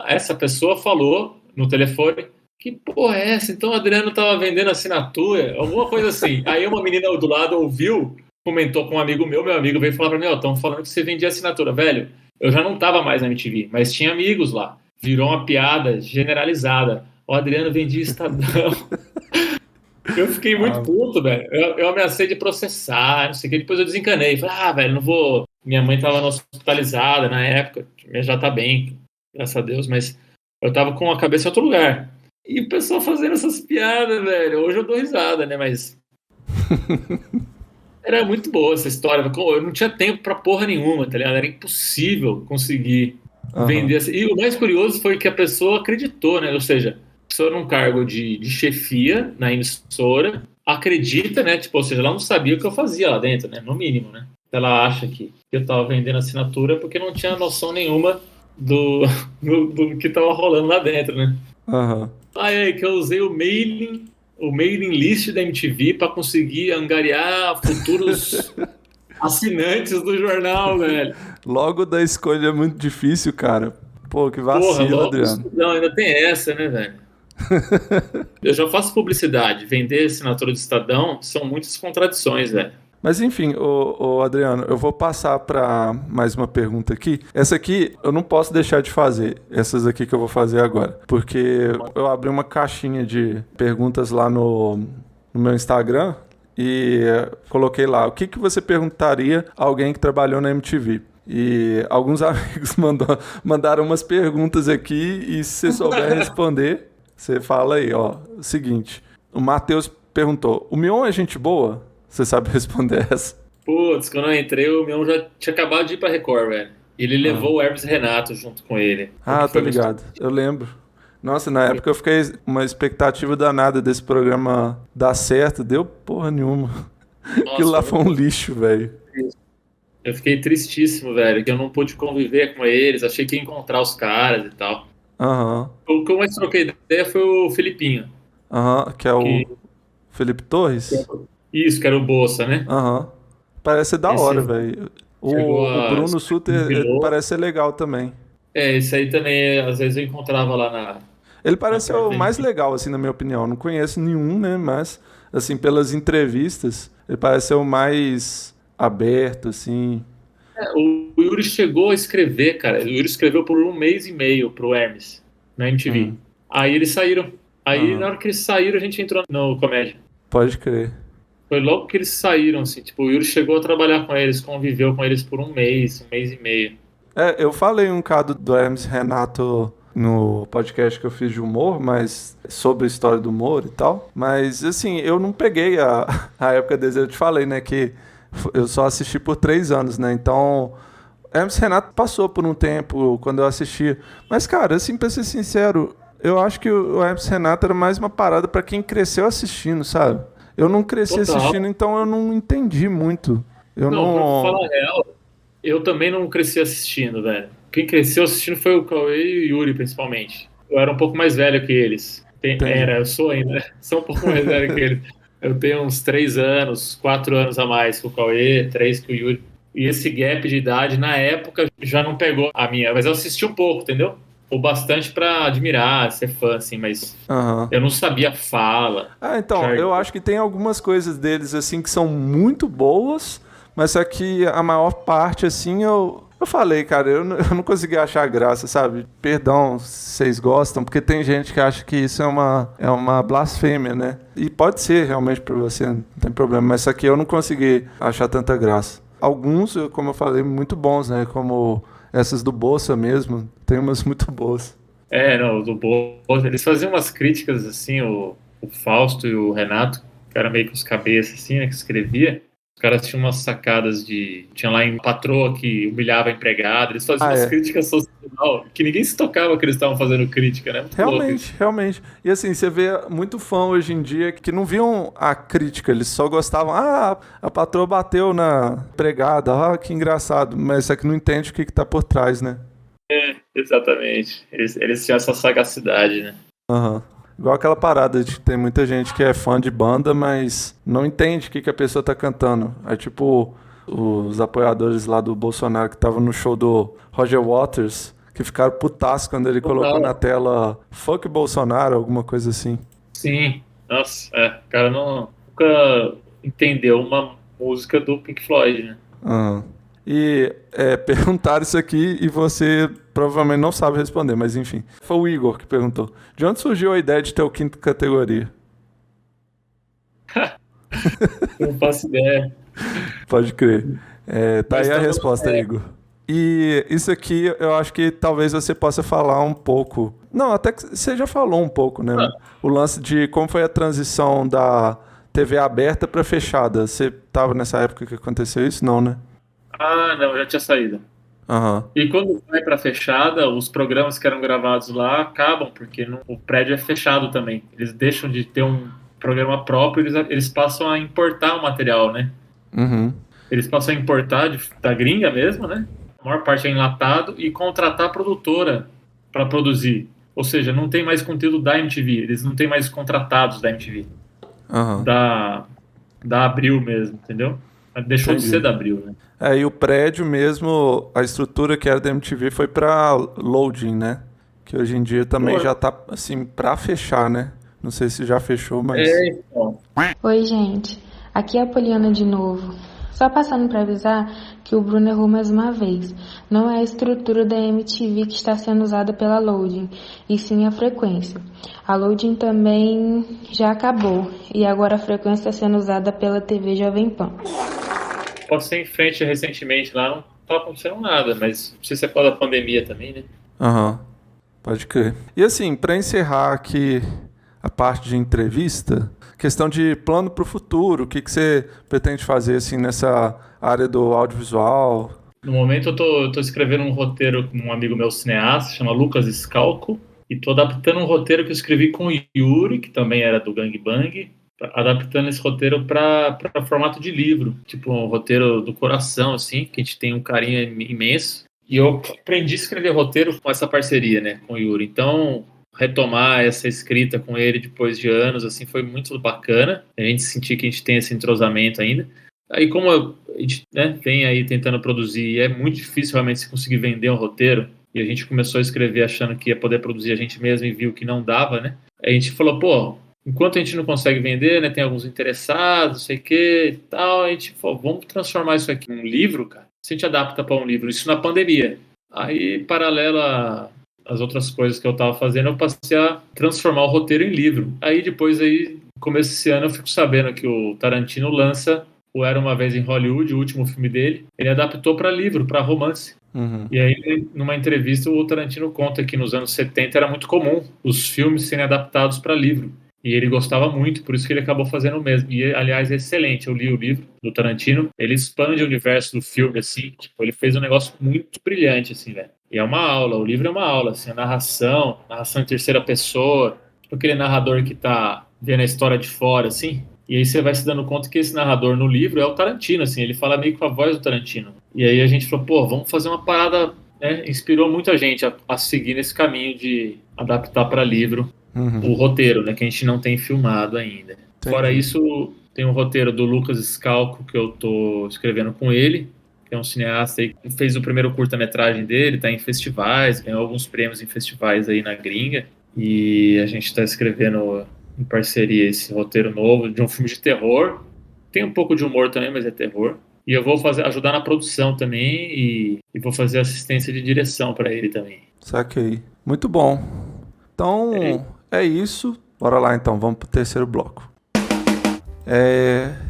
essa pessoa falou no telefone: que porra é essa? Então o Adriano tava vendendo assinatura, alguma coisa assim. Aí uma menina do lado ouviu, comentou com um amigo meu amigo veio falar pra mim: estão falando que você vendia assinatura. Velho, eu já não tava mais na MTV, mas tinha amigos lá. Virou uma piada generalizada. O Adriano vendia Estadão. Eu fiquei muito puto, velho. Eu ameacei de processar, não sei o que. Depois eu desencanei. Falei, velho, não vou... Minha mãe tava hospitalizada na época. Já tá bem, graças a Deus. Mas eu tava com a cabeça em outro lugar. E o pessoal fazendo essas piadas, velho. Hoje eu dou risada, né? Mas... Era muito boa essa história. Eu não tinha tempo pra porra nenhuma, tá ligado? Era impossível conseguir vender. E o mais curioso foi que a pessoa acreditou, né? Ou seja, a pessoa num cargo de chefia na emissora acredita, né? Tipo, ou seja, ela não sabia o que eu fazia lá dentro, né? No mínimo, né? Ela acha que eu tava vendendo assinatura porque não tinha noção nenhuma do que tava rolando lá dentro, né? Aí que eu usei o mailing list da MTV para conseguir angariar futuros assinantes do jornal, velho. Logo da escolha é muito difícil, cara. Pô, que vacilo, Adriano. Não, ainda tem essa, né, velho? Eu já faço publicidade. Vender assinatura do Estadão são muitas contradições, velho. Mas enfim, ô Adriano, eu vou passar para mais uma pergunta aqui. Essa aqui eu não posso deixar de fazer, essas aqui que eu vou fazer agora. Porque eu abri uma caixinha de perguntas lá no meu Instagram e coloquei lá, o que você perguntaria a alguém que trabalhou na MTV? E alguns amigos mandaram umas perguntas aqui e se você souber responder, você fala aí, ó. O seguinte, o Matheus perguntou, o Mion é gente boa? Você sabe responder essa? Putz, quando eu entrei, o Mion já tinha acabado de ir pra Record, velho. Ele levou o Hermes Renato junto com ele. Tô ligado. Eu lembro. Nossa, na época eu fiquei uma expectativa danada desse programa dar certo. Deu porra nenhuma. Aquilo lá foi um lixo, velho. Eu fiquei tristíssimo, velho, que eu não pude conviver com eles. Achei que ia encontrar os caras e tal. O que eu mais troquei ideia foi o Felipinho. Que é o Felipe Torres? Isso, que era o Bolsa, né? Parece ser da hora, velho. O Bruno Suter parece ser legal também. Esse aí também, às vezes eu encontrava lá na... Ele parece ser o mais legal, assim, na minha opinião. Não conheço nenhum, né? Mas, assim, pelas entrevistas, ele parece ser o mais aberto, assim. O Yuri chegou a escrever, cara. O Yuri escreveu por 1 mês e meio pro Hermes, na MTV. Aí eles saíram. Aí, na hora que eles saíram, a gente entrou no Comédia. Pode crer. Foi logo que eles saíram, assim. Tipo, o Yuri chegou a trabalhar com eles, conviveu com eles por 1 mês e meio. Eu falei um caso do Hermes Renato no podcast que eu fiz de humor, mas sobre a história do humor e tal. Mas, assim, eu não peguei a época deles. Eu te falei, né, que eu só assisti por 3 anos, né? Então, Hermes Renato passou por um tempo quando eu assisti. Mas, cara, assim, pra ser sincero, eu acho que o Hermes Renato era mais uma parada pra quem cresceu assistindo, sabe? Eu não cresci assistindo, então eu não entendi muito. Pra falar a real, eu também não cresci assistindo, velho. Quem cresceu assistindo foi o Cauê e o Yuri, principalmente. Eu era um pouco mais velho que eles. Eu sou ainda. Sou um pouco mais velho que ele. Eu tenho uns 3 anos, 4 anos a mais que o Cauê, 3 que o Yuri. E esse gap de idade, na época, já não pegou a minha. Mas eu assisti um pouco, entendeu? O bastante pra admirar, ser fã, assim, mas eu não sabia a fala. Então, eu acho que tem algumas coisas deles, assim, que são muito boas, mas só que a maior parte, assim, eu falei, cara, eu não consegui achar graça, sabe? Perdão se vocês gostam, porque tem gente que acha que isso é uma blasfêmia, né? E pode ser realmente pra você, não tem problema, mas só que eu não consegui achar tanta graça. Alguns, como eu falei, muito bons, né? Como essas do Bolsa mesmo, tem umas muito boas. Do Bolsa, eles faziam umas críticas, assim, o Fausto e o Renato, que era meio que os cabeças, assim, né, que escrevia. Os caras tinham umas sacadas tinha lá em patroa que humilhava a empregada, eles faziam umas críticas sociais, que ninguém se tocava que eles estavam fazendo crítica, né? Muito Realmente. E assim, você vê muito fã hoje em dia que não viam a crítica, eles só gostavam, a patroa bateu na empregada, que engraçado, mas é que não entende o que tá por trás, né? Exatamente. Eles tinham essa sagacidade, né? Igual aquela parada de que tem muita gente que é fã de banda, mas não entende o que a pessoa tá cantando. Aí, tipo, os apoiadores lá do Bolsonaro que estavam no show do Roger Waters, que ficaram putaços quando ele colocou na tela Fuck Bolsonaro, alguma coisa assim. Sim, nossa, o cara nunca entendeu uma música do Pink Floyd, né? E perguntaram isso aqui e você provavelmente não sabe responder, mas enfim. Foi o Igor que perguntou. De onde surgiu a ideia de ter o quinto categoria? Não faço ideia. Pode crer. Tá aí a resposta, Igor. E isso aqui eu acho que talvez você possa falar um pouco. Não, até que você já falou um pouco, né? O lance de como foi a transição da TV aberta para fechada. Você tava nessa época que aconteceu isso? Não, né? Não, já tinha saído. E quando vai pra fechada, os programas que eram gravados lá acabam, porque o prédio é fechado também. Eles deixam de ter um programa próprio, eles passam a importar o material, né? Eles passam a importar da gringa mesmo, né? A maior parte é enlatado e contratar a produtora para produzir. Ou seja, não tem mais conteúdo da MTV, eles não têm mais contratados da MTV. Da Abril mesmo, entendeu? Deixou de ser da Abril, né? E o prédio mesmo, a estrutura que era da MTV foi pra Loading, né? Que hoje em dia também já tá, assim, pra fechar, né? Não sei se já fechou, mas... Então. Oi, gente. Aqui é a Poliana de novo. Só passando pra avisar que o Bruno errou mais uma vez. Não é a estrutura da MTV que está sendo usada pela Loading, e sim a frequência. A Loading também já acabou, e agora a frequência está sendo usada pela TV Jovem Pan. Passei em frente recentemente lá, não tá acontecendo nada, mas não sei se é por causa da pandemia também, né? Pode crer. E assim, pra encerrar aqui a parte de entrevista, questão de plano pro futuro, o que você pretende fazer assim nessa área do audiovisual? No momento eu tô escrevendo um roteiro com um amigo meu cineasta, chama Lucas Scalco, e tô adaptando um roteiro que eu escrevi com o Yuri, que também era do Gang Bang, adaptando esse roteiro para formato de livro, tipo um roteiro do coração, assim, que a gente tem um carinho imenso. E eu aprendi a escrever roteiro com essa parceria, né, com o Yuri. Então, retomar essa escrita com ele depois de anos, assim, foi muito bacana. A gente sentir que a gente tem esse entrosamento ainda. Aí, como a gente, né, vem aí tentando produzir, e é muito difícil realmente se conseguir vender um roteiro, e a gente começou a escrever achando que ia poder produzir a gente mesmo e viu que não dava, né? Aí a gente falou, enquanto a gente não consegue vender, né, tem alguns interessados, não sei o que e tal, a gente falou, vamos transformar isso aqui em um livro, cara. Se a gente adapta para um livro, isso na pandemia. Aí, paralelo às outras coisas que eu tava fazendo, eu passei a transformar o roteiro em livro. Aí, depois, começo desse ano, eu fico sabendo que o Tarantino lança o Era Uma Vez em Hollywood, o último filme dele. Ele adaptou para livro, para romance. E aí, numa entrevista, o Tarantino conta que nos anos 70 era muito comum os filmes serem adaptados para livro. E ele gostava muito, por isso que ele acabou fazendo o mesmo. E, aliás, é excelente. Eu li o livro do Tarantino. Ele expande o universo do filme, assim. Tipo, ele fez um negócio muito brilhante, assim, velho. E é uma aula. O livro é uma aula, assim. A narração em terceira pessoa. Tipo aquele narrador que tá vendo a história de fora, assim. E aí você vai se dando conta que esse narrador no livro é o Tarantino, assim. Ele fala meio com a voz do Tarantino. E aí a gente falou, vamos fazer uma parada né, inspirou muita gente a seguir nesse caminho de adaptar para livro o roteiro, né, que a gente não tem filmado ainda. Entendi. Fora isso, tem um roteiro do Lucas Scalco que eu tô escrevendo com ele, que é um cineasta aí que fez o primeiro curta-metragem dele, tá em festivais, ganhou alguns prêmios em festivais aí na gringa, e a gente tá escrevendo em parceria esse roteiro novo de um filme de terror. Tem um pouco de humor também, mas é terror. E eu vou ajudar na produção também e vou fazer assistência de direção para ele também. Saquei. Muito bom. Então, é isso. Bora lá, então. Vamos pro terceiro bloco.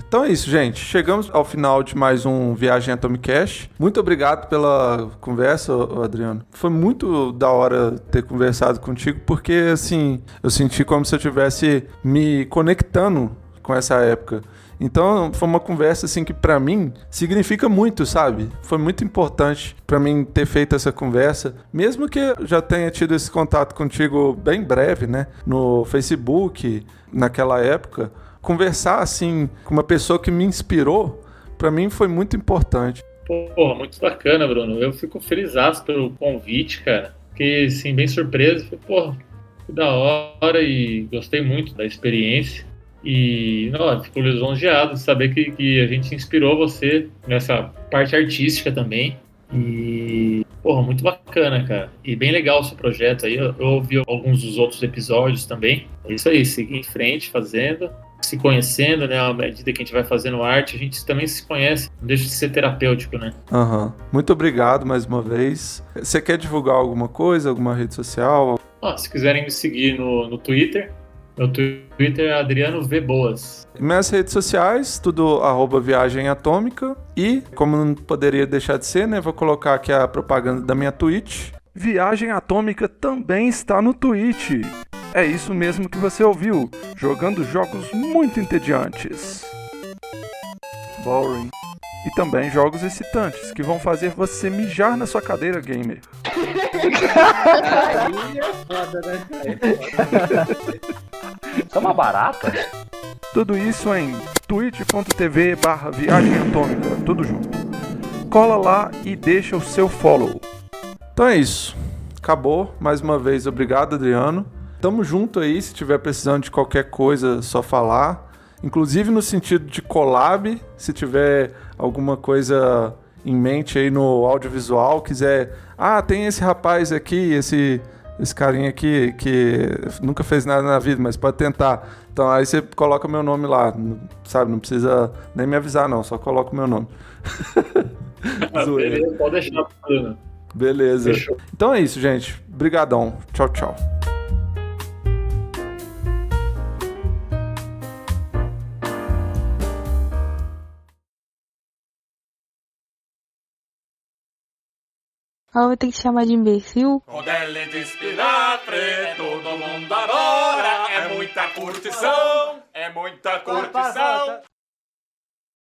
Então é isso, gente. Chegamos ao final de mais um Viagem Atomicast. Muito obrigado pela conversa, Adriano. Foi muito da hora ter conversado contigo, porque, assim, eu senti como se eu estivesse me conectando com essa época. Então, foi uma conversa, assim, que pra mim significa muito, sabe? Foi muito importante pra mim ter feito essa conversa, mesmo que eu já tenha tido esse contato contigo bem breve, né? No Facebook, naquela época. Conversar, assim, com uma pessoa que me inspirou, pra mim foi muito importante. Porra, muito bacana, Bruno. Eu fico felizaço pelo convite, cara. Fiquei, assim, bem surpreso. Falei, porra, que da hora e gostei muito da experiência. E, não, fico lisonjeado de saber que a gente inspirou você nessa parte artística também. E, porra, muito bacana, cara. E bem legal o seu projeto aí. Eu ouvi alguns dos outros episódios também. É isso aí, seguir em frente, fazendo, se conhecendo, né? À medida que a gente vai fazendo arte, a gente também se conhece. Não deixa de ser terapêutico, né? Muito obrigado mais uma vez. Você quer divulgar alguma coisa, alguma rede social? Se quiserem me seguir no Twitter, meu Twitter é Adriano V. Boas. Minhas redes sociais, tudo @Viagem Atômica. E, como não poderia deixar de ser, né? Vou colocar aqui a propaganda da minha Twitch. Viagem Atômica também está no Twitch. É isso mesmo que você ouviu, jogando jogos muito entediantes. Boring. E também jogos excitantes, que vão fazer você mijar na sua cadeira gamer. Aí é foda, né? Isso é uma barata? Tudo isso em twitch.tv/Viagem Atômica, tudo junto. Cola lá e deixa o seu follow. Então é isso. Acabou. Mais uma vez, obrigado, Adriano. Tamo junto aí, se tiver precisando de qualquer coisa, só falar. Inclusive no sentido de collab, se tiver alguma coisa em mente aí no audiovisual, quiser... tem esse rapaz aqui, esse carinha aqui que nunca fez nada na vida, mas pode tentar. Então aí você coloca meu nome lá, sabe? Não precisa nem me avisar não, só coloca o meu nome. Beleza, pode deixar, Bruno. Beleza. Fechou. Então é isso, gente. Brigadão. Tchau, tchau. Eu vou ter que chamar de imbecil. Quando ele diz Pilafre, todo mundo adora. É muita curtição, é muita curtição.